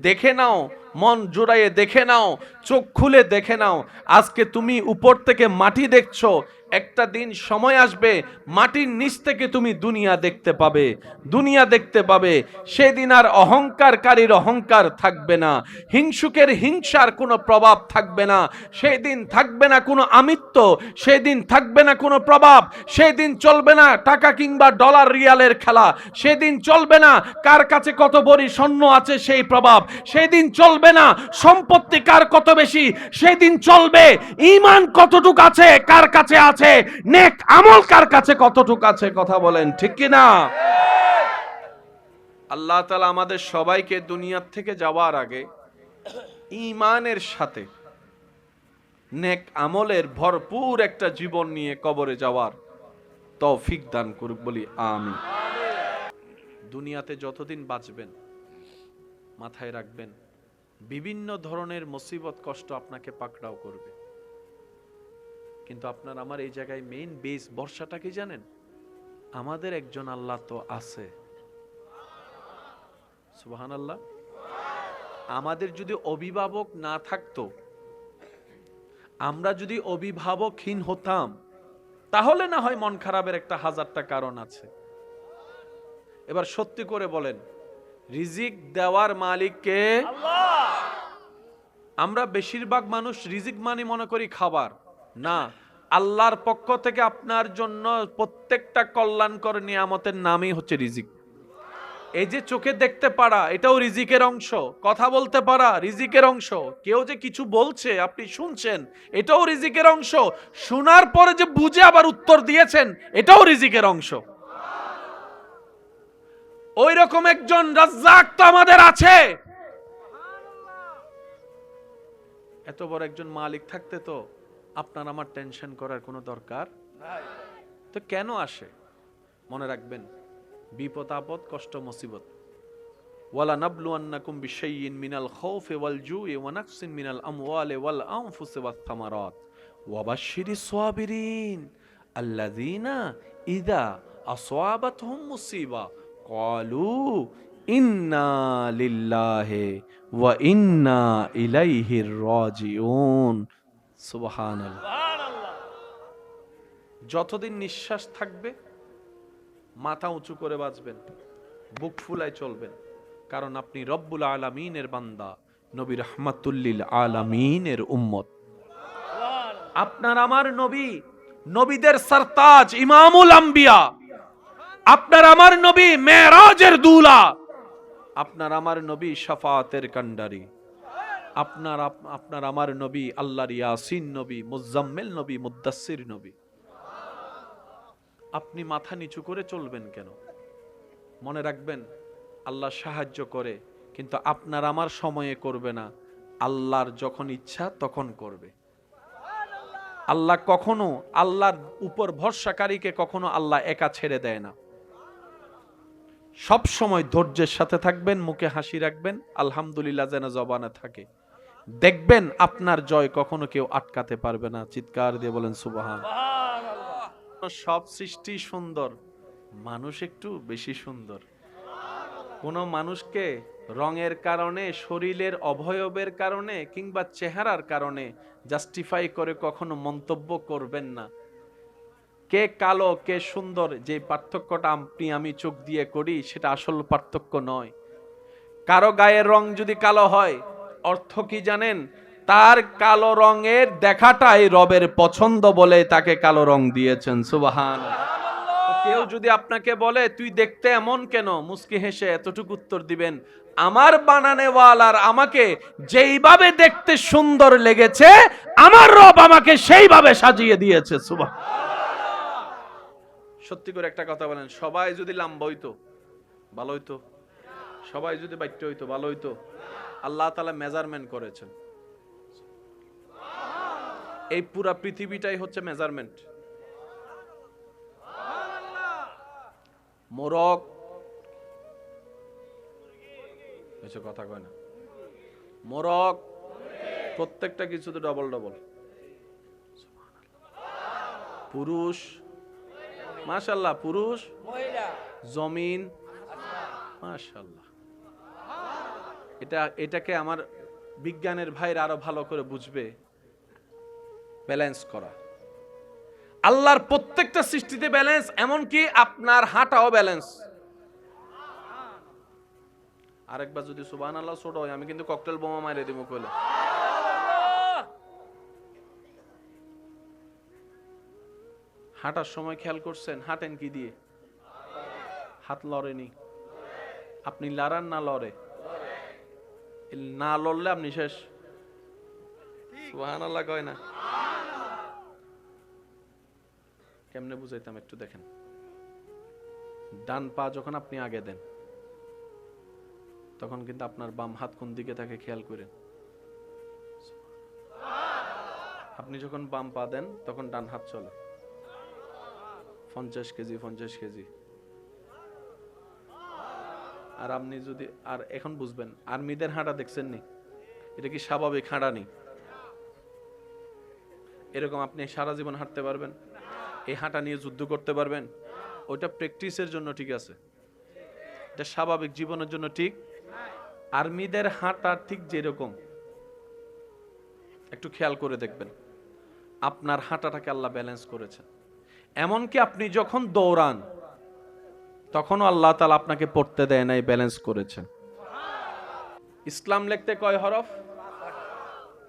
দেখে নাও, মন জোড়াইয়ে দেখে নাও, চোখ খুলে দেখে নাও। আজকে তুমি উপর থেকে মাটি দেখছো, একটা দিন সময় আসবে মাটির নিচ থেকে তুমি দুনিয়া দেখতে পাবে, দুনিয়া দেখতে পাবে। সেদিন আর অহংকারকারীর অহংকার থাকবে না, হিংসুকের হিংসার কোনো প্রভাব থাকবে না, সেদিন থাকবে না কোনো আমিত্ব, সেদিন থাকবে না কোনো প্রভাব, সেদিন চলবে না টাকা কিংবা ডলার রিয়ালের খেলা, সেদিন চলবে না কার কাছে কত বড়ি স্বর্ণ আছে সেই প্রভাব, সেদিন চলবে না সম্পত্তি কার কত বেশি, সেদিন চলবে ঈমান কতটুক আছে কার কাছে আছে, নেক আমল কার কাছে কতটুক আছে। কথা বলেন ঠিক কি না? আল্লাহ তাআলা আমাদের সবাইকে দুনিয়ার থেকে যাওয়ার আগে ঈমানের সাথে নেক আমলের ভরপুর একটা জীবন নিয়ে কবরে যাওয়ার তৌফিক দান করুক, বলি আমিন। দুনিয়াতে যতদিন বাঁচবেন মাথায় রাখবেন, বিভিন্ন ধরনের মুসিবত কষ্ট আপনাকে পাকড়াও করবে, কিন্তু আপনার আমার এই জায়গায় মেইন বেস ভরসাটা কি জানেন? আমাদের একজন আল্লাহ তো আছে, সুবহানাল্লাহ। আমাদের যদি অভিভাবক না থাকতো, আমরা যদি অভিভাবকহীন হতাম, তাহলে না হয় মন খারাপের একটা হাজারটা কারণ আছে। এবার সত্যি করে বলেন, রিজিক দেওয়ার মালিক কে? আল্লাহ। আমরা বেশিরভাগ মানুষ রিজিক মানে মনে করি খাবার, না। আল্লাহর পক্ষ থেকে আপনার জন্য প্রত্যেকটা কল্যাণকর নিয়ামতের নামই হচ্ছে রিজিক। এই যে চোখে দেখতে পারা, এটাও রিজিকের অংশ। কথা বলতে পারা রিজিকের অংশ। কেউ যে কিছু বলছে আপনি শুনছেন, এটাও রিজিকের অংশ। শোনার পরে যে বুঝে আবার উত্তর দিয়েছেন, এটাও রিজিকের অংশ। ওই রকম একজন রাজ্জাক তো আমাদের আছে। এত বড় একজন মালিক থাকতে তো আপনার আমার টেনশন করার কোনো দরকার নাই। তো কেন আসে? মনে রাখবেন, বিপদ আপদ কষ্ট মুসিবত, ওয়ালা নাবলুয়ান্নাকুম বিশাইইন মিনাল খাউফি ওয়াল জুই ওয়া নাকসিন মিনাল আমওয়ালি ওয়াল আনফুসি ওয়াত থামারাত ওয়া বাশশিরিস সাবিরিন আল্লাযীনা ইযা আসাবাতহুম মুসিবা ক্বালু ইন্না লিল্লাহি ওয়া ইন্না ইলাইহি রাজিউন। সুবহানাল্লাহ। যতদিন নিঃশ্বাস থাকবে মাথা উঁচু করে বাঁচবেন, বুক ফুলায় চলবেন, কারণ আপনি রব্বুল আলামিনের বান্দা, নবী রাহমাতুল লিল আলামিনের উম্মত। আপনার আমার নবী নবীদের সরতাজ, ইমামুল আম্বিয়া। আপনার আমার নবী মেরাজের দুলা। আপনার আমার নবী শাফাতের কান্ডারি। আপনার আমার নবী আল্লাহর ইয়াসিন নবী, মুজাম্মিল নবী, মুদ্দাসসির নবী। আপনি মাথা নিচু করে চলবেন কেন? মনে রাখবেন, আল্লাহ সাহায্য করে, কিন্তু আপনার আমার সময়ে করবে না। আল্লাহর যখন ইচ্ছা তখন করবে। আল্লাহ কখনো, আল্লাহর উপর ভরসাকারীকে কখনো আল্লাহ একা ছেড়ে দেয় না। সব সময় ধৈর্যের সাথে থাকবেন, মুখে হাসি রাখবেন, আলহামদুলিল্লাহ যেন জবানে থাকে। দেখবেন আপনার জয় কখনো কেউ আটকাতে পারবে না। চিৎকার দিয়ে বলেন সুবহানাল্লাহ। সব সৃষ্টি সুন্দর, মানুষ একটু বেশি সুন্দর। কোন মানুষকে রঙের কারণে, শরীরের অবয়বের কারণে কিংবা চেহারার কারণে জাস্টিফাই করে কখনো মন্তব্য করবেন না। কে কালো কে সুন্দর, যে পার্থক্যটা আপনি আমি চোখ দিয়ে করি, সেটা আসল পার্থক্য নয়। কারো গায়ের রং যদি কালো হয়, অর্থ কি জানেন? তার কালো রঙের দেখাটাই রবের পছন্দ বলে তাকে কালো রং দিয়েছেন। সুবহানাল্লাহ। কেউ যদি আপনাকে বলে তুই দেখতে এমন কেন, মুস্কি হেসে এতটুকু উত্তর দিবেন, আমার বানানেওয়ালার আমাকে যেইভাবে দেখতে সুন্দর লেগেছে, আমার রব আমাকে সেইভাবে সাজিয়ে দিয়েছে। সুবহানাল্লাহ। সত্যি করে একটা কথা বলেন, সবাই যদি লম্বা হইতো ভালো হইতো? সবাই যদি বাইট্য হইতো ভালো হইতো? আল্লাহ তাআলা মেজারমেন্ট করেছেন। এই পুরা পৃথিবীটাই হচ্ছে মেজারমেন্ট। মোরগ, কিছু কথা কয় না, মোরগ প্রত্যেকটা কিছুতে ডবল ডবল। পুরুষ মাশাআল্লাহ, পুরুষ জমিন মাশাআল্লাহ। এটাকে আমার বিজ্ঞানের ভাইরা আরো ভালো করে বুঝবে, ব্যালেন্স করা। আল্লাহর প্রত্যেকটা সৃষ্টিতে ব্যালেন্স, এমনকি আপনার হাঁটাও ব্যালেন্স। আরেকবার যদি সুবহানাল্লাহ ছোট হয়, আমি কিন্তু ককটেল বোমা মাইরে দিব কইলে। হাঁটার সময় খেয়াল করছেন হাঁটেন কি দিয়ে? হাত লড়েনি। আপনি লড়ান না লড়ে? না লড়লে আপনি শেষ। সুবহানাল্লাহ কয় না? কেমনে বুঝাইতাম একটু দেখেন। ডান পা যখন আপনি আগে দেন, তখন কিন্তু আপনার বাম হাত কোন দিকে থাকে খেয়াল করেন। আপনি যখন বাম পা দেন তখন ডান হাত চলে 50 কেজি 50 কেজি। আর আপনি যদি, আর এখন বুঝবেন, আর্মিদের হাঁটা দেখছেন নি? এটা কি স্বাভাবিক হাঁটা নেই? এরকম আপনি সারা জীবন হাঁটতে পারবেন? এই হাঁটা নিয়ে যুদ্ধ করতে পারবেন? ওইটা প্র্যাকটিসের জন্য ঠিক আছে, এটা স্বাভাবিক জীবনের জন্য ঠিক। আর্মিদের হাঁটা ঠিক যেরকম, একটু খেয়াল করে দেখবেন আপনার হাঁটাটাকে আল্লাহ ব্যালেন্স করেছেন। এমনকি আপনি যখন দৌড়ান তখনও আল্লাহ তাআলা আপনাকে পড়তে দেয় নাই, ব্যালেন্স করেছেন। ইসলাম লিখতে কয় হরফ?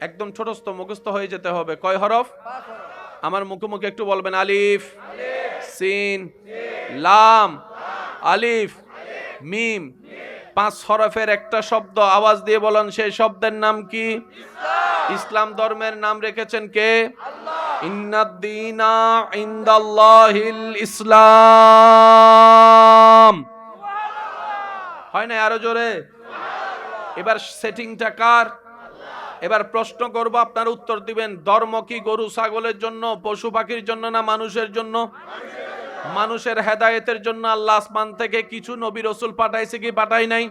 একদম ছোটস্থ মুখস্থ হয়ে যেতে হবে। কয় হরফ? আমার মুখে মুখে একটু বলবেন। আলিফ, সিন, লাম, আলিফ, মিম। 5 হরফের একটা শব্দ, আওয়াজ দিয়ে বলেন সেই শব্দের নাম কি? ইসলাম ধর্মের নাম রেখেছেন কে? ইন্নাদ-দীনা ইনদাল্লাহিল ইসলাম। হয় না? আরো জোরে। এবার সেটিংটা কার? এবার প্রশ্ন করব, আপনারা উত্তর দিবেন। ধর্ম কি গরু ছাগলের জন্য, পশু পাখির জন্য, না মানুষের জন্য? মানুষের হেদায়েতের জন্য আল্লাহ আসমান থেকে কিছু নবী রাসূল পাঠাইছে কি পাঠাই নাই?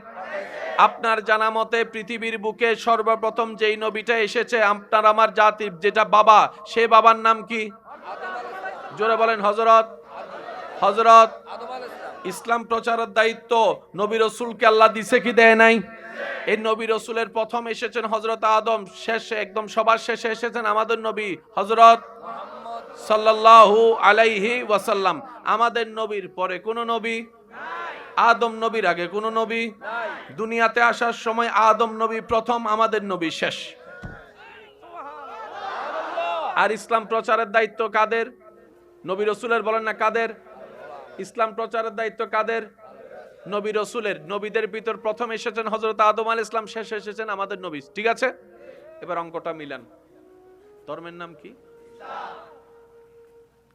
আপনার জানা মতে পৃথিবীর বুকে সর্বপ্রথম যেই নবীটা এসেছে আপনার আমার জাতির, যেটা বাবা, সে বাবার নাম কি? জোরে বলেন। হযরত ইসলাম প্রচারের দায়িত্ব নবী রাসূলকে আল্লাহ দিছে কি দেয় নাই? এই নবী রাসূলের প্রথম এসেছেন হযরত আদম, শেষে একদম সবার শেষে এসেছেন আমাদের নবী হযরত সাল্লাল্লাহু আলাইহি ওয়াসাল্লাম। আমাদের নবীর পরে কোন নবী? আদম নবীর আগে কোন নবী? দুনিয়াতে আসার সময় আদম নবী প্রথম, আমাদের নবী শেষ। আর ইসলাম প্রচারের দায়িত্ব কাদের? নবী রাসূলের। বলেন না কাদের? ইসলাম প্রচারের দায়িত্ব কাদের? নবী রাসূলের। নবীদের ভিতর প্রথম এসেছেন হযরত আদম আলাইহিস সালাম, শেষে এসেছেন আমাদের নবী। ঠিক আছে? এবার অঙ্কটা মিলান। ধর্মের নাম কি?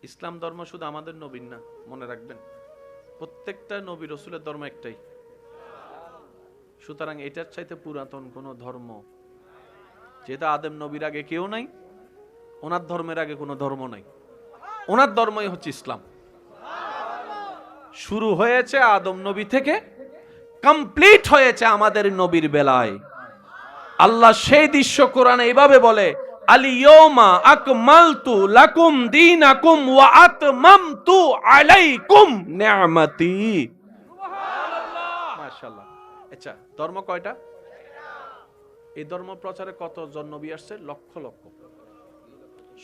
ইসলাম ধর্ম শুধু আমাদের নবীর না, মনে রাখবেন প্রত্যেকটা নবী রাসূলের ধর্ম একটাই। সুতরাং এটার চাইতে পুরাতন কোন ধর্ম, যেটা আদম নবীর আগে কেউ নাই, ওনার ধর্মের আগে কোনো ধর্ম নাই, ওনার ধর্মই হচ্ছে ইসলাম। শুরু হয়েছে আদম নবী থেকে, কমপ্লিট হয়েছে আমাদের নবীর বেলায়। আল্লাহ সেই দৃশ্য কোরআনে এইভাবে বলে, আল-ইয়াওমা আকমালতু লাকুম দীনাকুম ওয়া আতমামতু আলাইকুম নি'মাতি। সুবহানাল্লাহ, মাশাআল্লাহ। আচ্ছা, ধর্ম কয়টা? এই ধর্ম প্রচারে কতজন নবী আসছে? লক্ষ লক্ষ।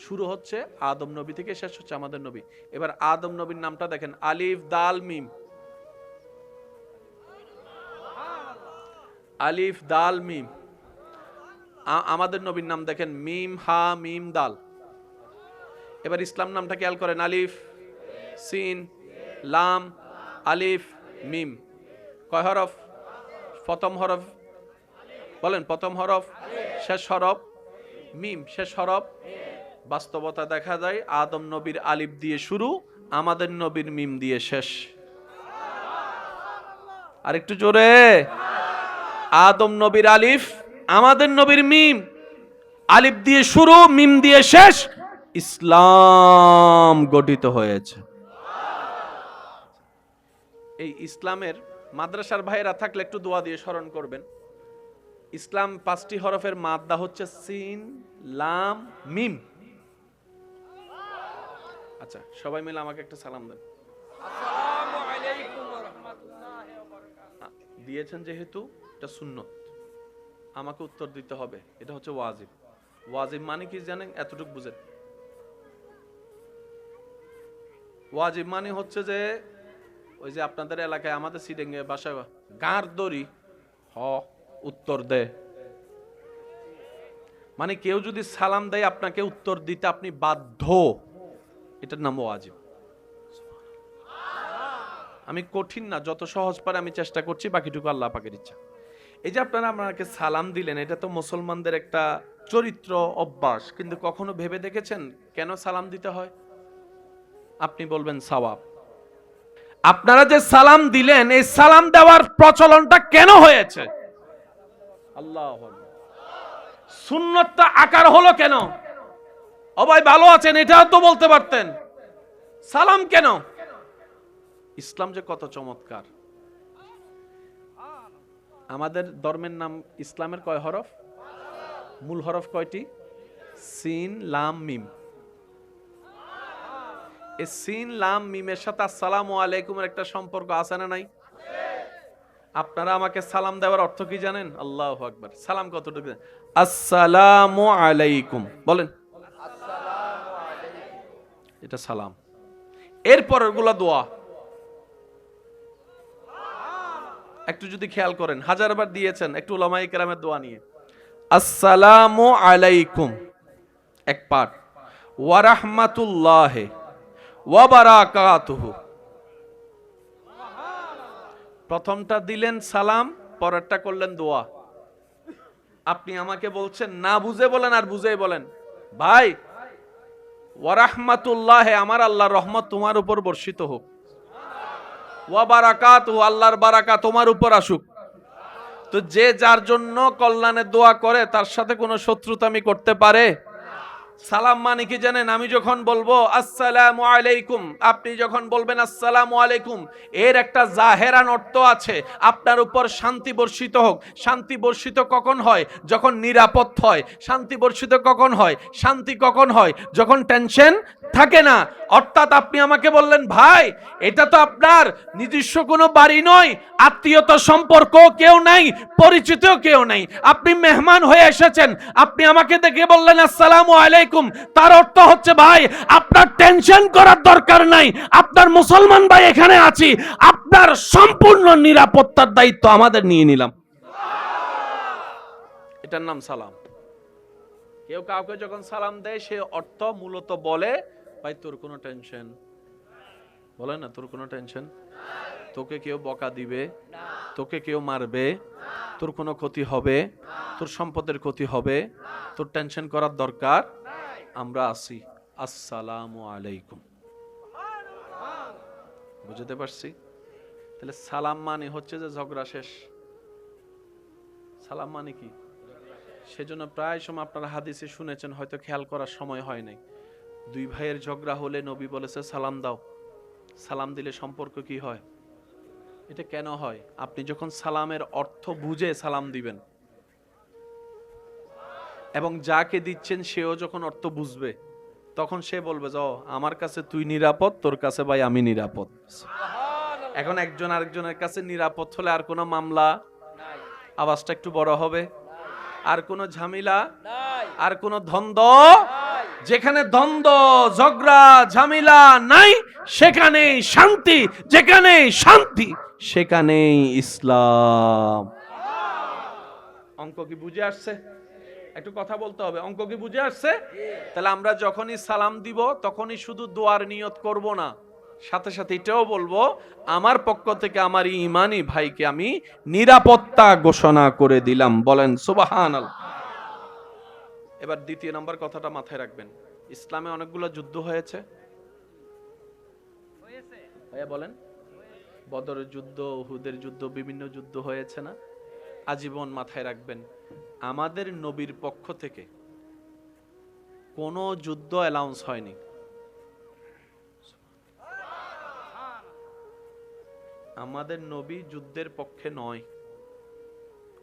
শুরু হচ্ছে আদম নবী থেকে, শেষ হচ্ছে আমাদের নবী। এবার আদম নবীর নামটা দেখেন, আলিফ দাল মিম। আলিফ দাল মিম। আমাদের নবীর নাম দেখেন, মিম হা মিম দাল। এবার ইসলাম নামটা খেয়াল করেন, আলিফ সিন লাম আলিফ মিম। কয় হরফ? প্রথম হরফ বলেন, প্রথম হরফ। শেষ হরফ মিম। শেষ হরফ। বাস্তবতা দেখা যায় আদম নবীর আলিফ দিয়ে শুরু, আমাদের নবীর মিম দিয়ে শেষ। আর একটু জোরে। আদম নবীর আলিফ, আমাদের নবীর মিম। আলিফ দিয়ে শুরু, মিম দিয়ে শেষ, ইসলাম গঠিত হয়েছে। এই ইসলামের মাদ্রাসার ভাইরা থাকলে একটু দোয়া দিয়ে স্মরণ করবেন। ইসলাম 5টি হরফের মাদ্দা হচ্ছে সিন লাম মিম। আচ্ছা, সবাই মিলে আমাকে একটা সালাম দেন। আসসালামু আলাইকুম ওয়া রাহমাতুল্লাহি ওয়া বারাকাতুহু। দিয়েছেন যেহেতু এটা সুন্নত, আমাকে উত্তর দিতে হবে। এটা হচ্ছে ওয়াজিব। ওয়াজিব মানে কি জানেন? এতটুকু বুঝেন। ওয়াজিব মানে হচ্ছে যে ওই যে আপনাদের এলাকায় আমাদের সিডেঙ্গে বাসায় গাঁর দড়ি হ উত্তর দে, মানে কেউ যদি সালাম দেয় আপনাকে উত্তর দিতে আপনি বাধ্য, এটার নাম ওয়াজিব। আমি কঠিন না, যত সহজ পারে আমি চেষ্টা করছি, বাকিটুকু আল্লাহ পাকের ইচ্ছা। এই যে আপনারা আমাকে সালাম দিলেন, এটা তো মুসলমানদের একটা চরিত্র অভ্যাস, কিন্তু কখনো ভেবে দেখেছেন কেন সালাম দিতে হয়? আপনি বলবেন সওয়াব। আপনারা যে সালাম দিলেন, এই সালাম দেওয়ার প্রচলনটা কেন হয়েছে? আল্লাহু আকবার। সুন্নতটা আকার হলো কেন? ও ভাই ভালো আছেন এটাও তো বলতে পারতেন। সালাম কেন? ইসলাম যে কত চমৎকার। আমাদের ধর্মের নাম ইসলামের কয় হরফ? মূল হরফ কয়টি? সিন লাম মিম। এই সিন লাম মিমের সাথে আসসালামু আলাইকুমের একটা সম্পর্ক আছে না নাই? আপনারা আমাকে সালাম দেওয়ার অর্থ কি জানেন? আল্লাহু আকবার। সালাম কতটুকু? আসসালামু আলাইকুম বলেন। এটা সালাম। এরপর ওগুলা দোয়া। একটু যদি খেয়াল করেন, হাজারবার দিয়েছেন, একটু উলামায়ে কেরামের দোয়া নিয়ে। আসসালামু আলাইকুম এক পাঠ, ওয়া রাহমাতুল্লাহি ওয়া বারাকাতুহু। প্রথমটা দিলেন সালাম, পরেরটা করলেন দোয়া। আপনি আমাকে বলছেন না বুঝে বলেন আর বুঝেই বলেন, ভাই ওয়া রাহমাতুল্লাহি, আমার আল্লাহর রহমত তোমার উপর বর্ষিত হোক, ওয়া বারাকাতুহু, আল্লাহর বারাকা তোমার উপর আসুক। তো যে যার জন্য কল্যাণের দোয়া করে তার সাথে কোনো শত্রুতামি করতে পারে? সালাম মানে কি জানেন? আমি যখন বলবো আসসালামু আলাইকুম, আপনি যখন বলবেন আসসালামু আলাইকুম, এর একটা জাহেরান অর্থ আছে, আপনার উপর শান্তি বর্ষিত হোক। শান্তি বর্ষিত কখন হয়? যখন নিরাপদ হয়। শান্তি বর্ষিত কখন হয়? শান্তি কখন হয়? যখন টেনশন থাকে না। অর্থাৎ আপনি আমাকে বললেন, ভাই এটা তো আপনার নিজস্ব কোনো বাড়ি নয়, আত্মীয়তা সম্পর্ক কেউ নাই, পরিচিত কেউ নাই, আপনি মেহমান হয়ে এসেছেন, আপনি আমাকে দেখে বললেন আসসালামু আলাইকুম, তার অর্থ হচ্ছে ভাই আপনার টেনশন করার দরকার নাই, আপনার মুসলমান ভাই এখানে আছি, আপনার সম্পূর্ণ নিরাপত্তার দায়িত্ব আমাদের নিয়ে নিলাম। এটার নাম সালাম। কেউ কাউকে যখন সালাম দেয় সে অর্থ মূলত বলে, ভাই তোর কোনো টেনশন, বলে না তোর কোনো টেনশন, তোকে কেউ বকা দিবে, তোকে কেউ মারবে, তোর কোনো ক্ষতি হবে, তোর সম্পদের ক্ষতি হবে, তোর টেনশন করার দরকার, আমরা আছি, আসসালামু আলাইকুম। বুঝতে পারছি? তাহলে সালাম মানে হচ্ছে যে ঝগড়া শেষ। সালাম মানে কি? সেজন্য প্রায় সময় আপনারা হাদিসে শুনেছেন, হয়তো খেয়াল করার সময় হয় নাই, দুই ভাইয়ের ঝগড়া হলে নবী বলেছে সালাম দাও। সালাম দিলে সম্পর্ক কি হয়? এটা কেন হয়? আপনি যখন সালামের অর্থ বুঝে সালাম দিবেন এবং যাকে দিচ্ছেন সেও যখন অর্থ বুঝবে, তখন সে বলবে যে আমার কাছে তুই নিরাপদ, তোর কাছে ভাই আমি নিরাপদ। এখন একজন আরেকজনের কাছে নিরাপদ হলে আর কোনো মামলা, আওয়াজটা একটু বড় হবে, আর কোনো ঝামেলা, আর কোনো দ্বন্দ্ব, যেখানে দ্বন্দ্ব ঝগড়া ঝামেলা নাই সেখানেই শান্তি, যেখানে শান্তি সেখানেই ইসলাম। অঙ্ক কি বুঝে আসছে? একটু কথা বলতে হবে, অঙ্ক কি বুঝে আসছে? তাহলে আমরা যখনই সালাম দিব তখনই শুধু দোয়ার নিয়ত করব না, সাথে সাথে এটাও বলবো আমার পক্ষ থেকে আমার ঈমানি ভাইকে আমি নিরাপত্তা ঘোষণা করে দিলাম। বলেন সুবহানাল্লাহ। এবার দ্বিতীয় নম্বর কথাটা মাথায় রাখবেন, ইসলামে অনেকগুলো যুদ্ধ হয়েছে। ভাইয়া বলেন, বদরের যুদ্ধ, উহুদের যুদ্ধ, বিভিন্ন যুদ্ধ হয়েছে না? আজীবন মাথায় রাখবেন, আমাদের নবীর পক্ষ থেকে কোনো যুদ্ধ অ্যালাউন্স হয়নি। আমাদের নবী যুদ্ধের পক্ষে নয়,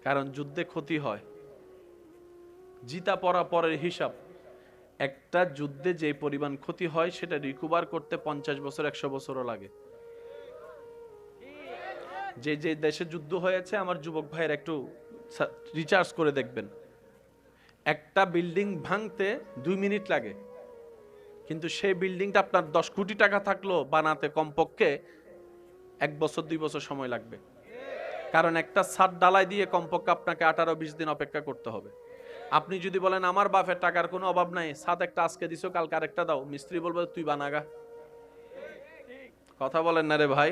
কারণ যুদ্ধে ক্ষতি হয়, জিতা পরা পরের হিসাব। একটা যুদ্ধে যে পরিমাণ ক্ষতি হয় সেটা রিকভার করতে 50 বছর 100 বছরও লাগে। যে যে দেশে যুদ্ধ হয়েছে আমার যুবক ভাইয়ের একটু রিচার্জ করে দেখবেন, একটা বিল্ডিং ভাঙতে 2 মিনিট লাগে, কিন্তু সেই বিল্ডিংটা আপনার 10 কোটি টাকা থাকলো বানাতে কমপক্ষে 1 বছর 2 বছর সময় লাগবে, কারণ একটা ছাদ ডালাই দিয়ে কমপক্ষে আপনাকে 18-20 দিন অপেক্ষা করতে হবে। আপনি যদি বলেন আমার বাপের টাকার কোনো অভাব নাই, ছাদ একটা আজকে দিছো কালকে আরেকটা দাও, মিস্ত্রি বলবে তুই বানাগা। কথা বলেন না রে ভাই?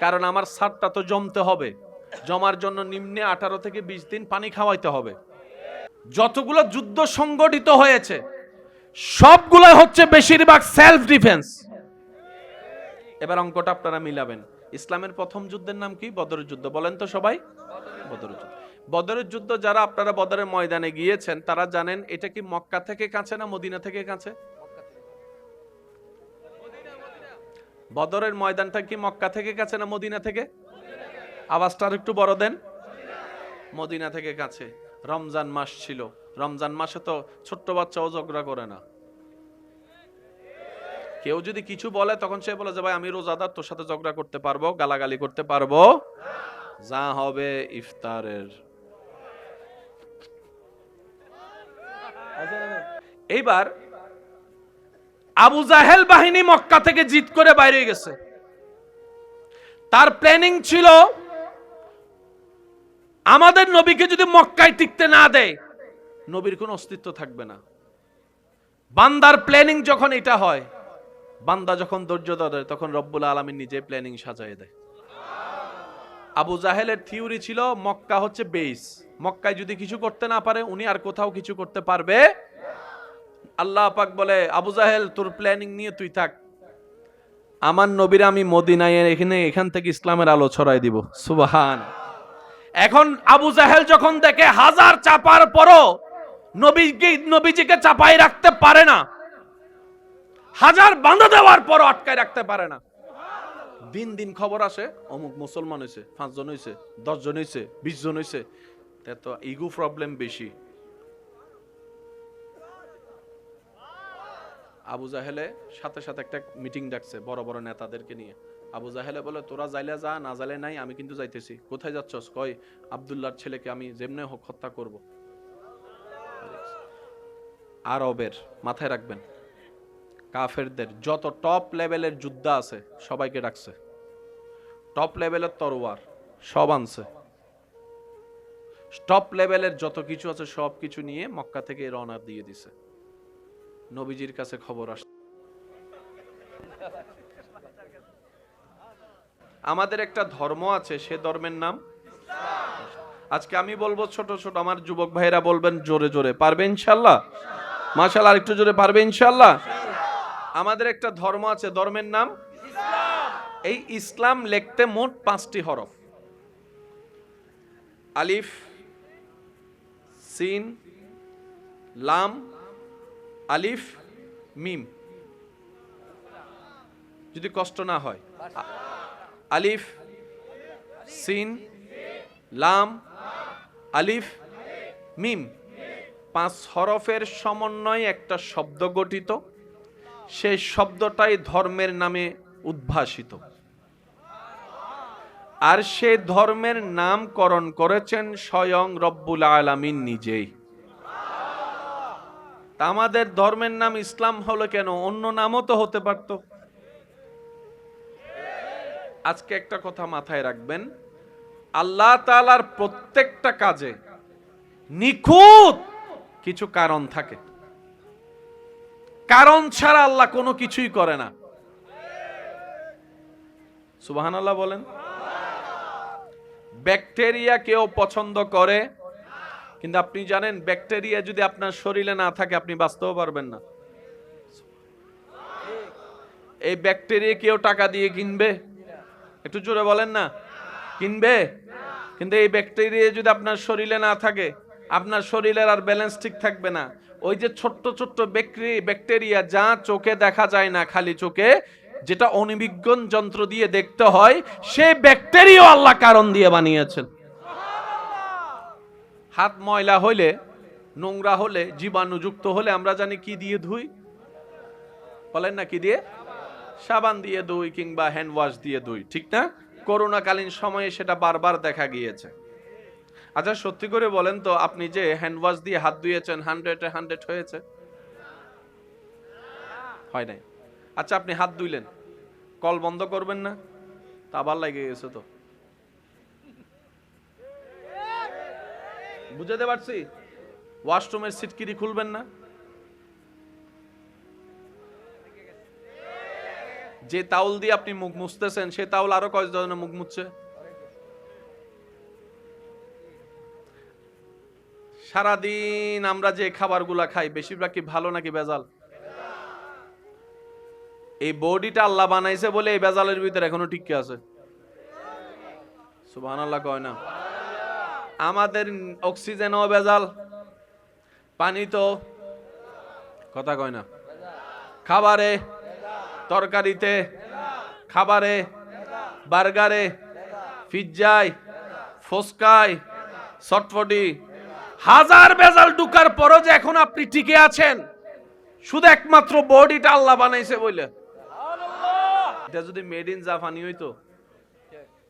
কারণ আমার ছাদটা তো জমতে হবে, জমার জন্য নিম্নে 18 থেকে 20 দিন পানি খাওয়াইতে হবে। যতগুলো যুদ্ধ সংগঠিত হয়েছে সবগুলো হচ্ছে বেশিরভাগ সেলফ ডিফেন্স। এবার অঙ্কটা আপনারা মিলাবেন। ইসলামের প্রথম যুদ্ধের নাম কি? বদরের যুদ্ধ। বলেন তো সবাই, বদরের যুদ্ধ। বদরের যুদ্ধ যারা আপনারা বদরের ময়দানে গিয়েছেন তারা জানেন এটা কি মক্কা থেকে কাছে না মদিনা থেকে কাছে? বদরের ময়দানটা কি মক্কা থেকে কাছে না মদিনা থেকে? আওয়াজটা আর একটু বড় দেন। মদিনা থেকে কাছে। রমজান মাস ছিল, রমজান মাসে তো ছোট্ট বাচ্চাও ঝগড়া করে না। কেউ যদি কিছু বলে তখন সে বলে যে ভাই আমি রোজাদার, তোর সাথে ঝগড়া করতে পারবো, গালাগালি করতে পারবো, যা হবে ইফতারের। এইবার আবু জাহেল বাহিনী মক্কা থেকে জিত করে বাইরে গেছে। তার প্ল্যানিং ছিল আমাদের নবীকে যদি মক্কায় টিকতে না দেয় নবীর কোনো অস্তিত্ব থাকবে না। বান্দার প্ল্যানিং যখন এটা হয়, বান্দা যখন ধৈর্য ধরে তখন রব্বুল আলামিন নিজে প্ল্যানিং সাজায় দেয়। আবু জাহেলের থিওরি ছিল মক্কা হচ্ছে বেস, মক্কায় যদি কিছু করতে না পারে উনি আর কোথাও কিছু করতে পারবে। আল্লাহ পাক বলে আবু জাহেল তোর প্ল্যানিং নিয়ে তুই থাক, আমার নবীর আমি মদিনায় এখান থেকে ইসলামের আলো ছড়াই দিব। সুবহান। এখন আবু জাহেল যখন দেখে হাজার চাপার পরও নবীজিকে চাপাই রাখতে পারে না, হাজার বাঁধা দেওয়ার পরও আটকায় রাখতে পারে না, দিন দিন খবর আসে অমুক মুসলমান হয়েছে, 5 জন হয়েছে, 10 জন হয়েছে, 20 জন হয়েছে, তো ইগো প্রবলেম বেশি। আবু জাহেলে সাথে সাথে একটা মিটিং ডাকছে বড় বড় নেতাদেরকে নিয়ে। আবু জাহেলে বলে তোরা যাইলে যা, না যাইলে নাই, আমি কিন্তু যাইতেছি। কোথায় যাচ্ছস? কয় আব্দুল্লাহর ছেলেকে আমি যেমনে হোক হত্যা করব। আরবের মাথায় রাখবেন, কাফেরদের যত টপ লেভেলের যোদ্ধা আছে সবাইকে ডাকছে, টপ লেভেলের তরোয়ার সব আনছে, টপ লেভেলের যত কিছু আছে সব কিছু নিয়ে মক্কা থেকে রওনা দিয়ে দিছে। নবীজির কাছে খবর আসছে। আমাদের একটা ধর্ম আছে, সে ধর্মের নাম আজকে আমি বলবো ছোট ছোট, আমার যুবক ভাইরা বলবেন জোরে জোরে, পারবে ইনশাআল্লাহ? মাশাআল্লাহ, আরেকটু জোরে, পারবে ইনশাআল্লাহ? আমাদের একটা ধর্ম আছে, ধর্মের নাম ইসলাম। এই ইসলাম লিখতে মোট 5টি হরফ, আলিফ, সিন, লাম, আলিফ, মিম। যদি কষ্ট না হয়, আলিফ, সিন, লাম, আলিফ, মিম, 5 হরফের সমন্বয়ে একটা শব্দ গঠিত। সেই শব্দটাই ধর্মের নামে উদ্ভাসিত, আর সেই ধর্মের নামকরণ করেছেন স্বয়ং রব্বুল আলামিন নিজেই। আমাদের ধর্মের নাম ইসলাম হলো কেন? অন্য নামও তো হতে পারত। আজকে একটা কথা মাথায় রাখবেন, আল্লাহ তাআলার প্রত্যেকটা কাজে নিখুঁত কিছু কারণ থাকে, কারণ ছাড়া আল্লাহ কোনো কিছুই করে না। সুবহানাল্লাহ বলেন। ব্যাকটেরিয়া কেউ পছন্দ করে, কিন্তু আপনি জানেন ব্যাকটেরিয়া যদি আপনার শরীরে না থাকে আপনি বাঁচতেও পারবেন না। এই ব্যাকটেরিয়া কেউ টাকা দিয়ে কিনবে? একটু জোরে বলেন না, কিনবে? কিন্তু এই ব্যাকটেরিয়া যদি আপনার শরীরে না থাকে আপনার শরীরের আর ব্যালেন্স ঠিক থাকবে না। ওই যে ছোট্ট ছোট্ট ব্যাকটেরিয়া যা চোখে দেখা যায় না, খালি চোখে, যেটা অণুবীক্ষণ যন্ত্র দিয়ে দেখতে হয়, সেই ব্যাকটেরিয়া আল্লাহ কারণ দিয়ে বানিয়েছেন। হাত ময়লা হইলে, নোংরা হলে, জীবাণুযুক্ত হলে আমরা জানি কি দিয়ে ধুই? বলেন না, কি দিয়ে? সাবান দিয়ে ধুই কিংবা হ্যান্ড ওয়াশ দিয়ে ধুই, ঠিক না? করোনাকালীন সময়ে সেটা বারবার দেখা গিয়েছে। আচ্ছা সত্যি করে বলেন তো, আপনি যে হ্যান্ড ওয়াশ দিয়ে হাত ধুয়েছেন 100-এ 100 হয়েছে? হয় নাই। আচ্ছা আপনি হাত ধুইলেন, কল বন্ধ করবেন না? তা আবার লাগে গেছে তো। বুঝাতে পারছি? ওয়াশরুমের সিটকিরি খুলবেন না? যে তাওল দিয়ে আপনি মুখ মুছতেছেন সে তাওল আরো কয়জনের মুখ মুছছে? সারাদিন আমরা যে খাবারগুলা খাই বেশিরভাগ কি ভালো নাকি ভেজাল? এই বডিটা আল্লাহ বানাইছে বলে এই ভেজালের ভিতরে এখনো টিকে আছে। সুবহানাল্লাহ কয় না? আমাদের অক্সিজেনও ভেজাল, পানি তো কথা কয় না, খাবারে, তরকারিতে, খাবারে, বার্গারে, পিজ্জায়, ফুচকায়, চটপটি, হাজার ভেজাল ঢুকার পরও যে এখন আপনি টিকে আছেন, শুধু একমাত্র বডিটা আল্লাহ বানাইছে বলে। এটা যদি মেড ইন জাপানি হইতো,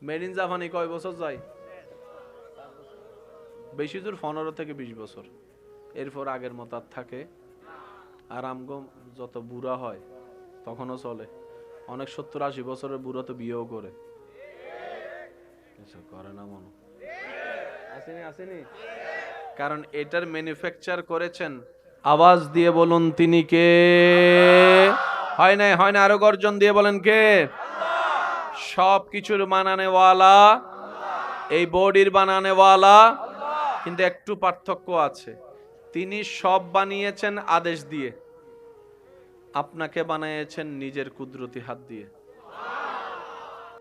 মেড ইন জাপানি কয় বছর যায়? বেশি দূর 15 থেকে 20 বছর, এরপর আগের মতো আর থাকে। আর আমগো যত বুড়া হয় তখনও চলে, অনেক 70-80 বছরের বুড়া তো বিয়েও করে, কিছু করে না মনে আসেনি আসেনি, কারণ এটার ম্যানুফ্যাকচার করেছেন। আওয়াজ দিয়ে বলুন তিনি কে? হয় না, হয় না, আরো গর্জন দিয়ে বলেন কে? সব কিছুর বানানেওয়ালা, এই বডির বানানেওয়ালা, কিন্তু একটু পার্থক্য আছে। তিনি সব বানিয়েছেন আদেশ দিয়ে, আপনাকে বানিয়েছেন নিজের কুদরতি হাত দিয়ে।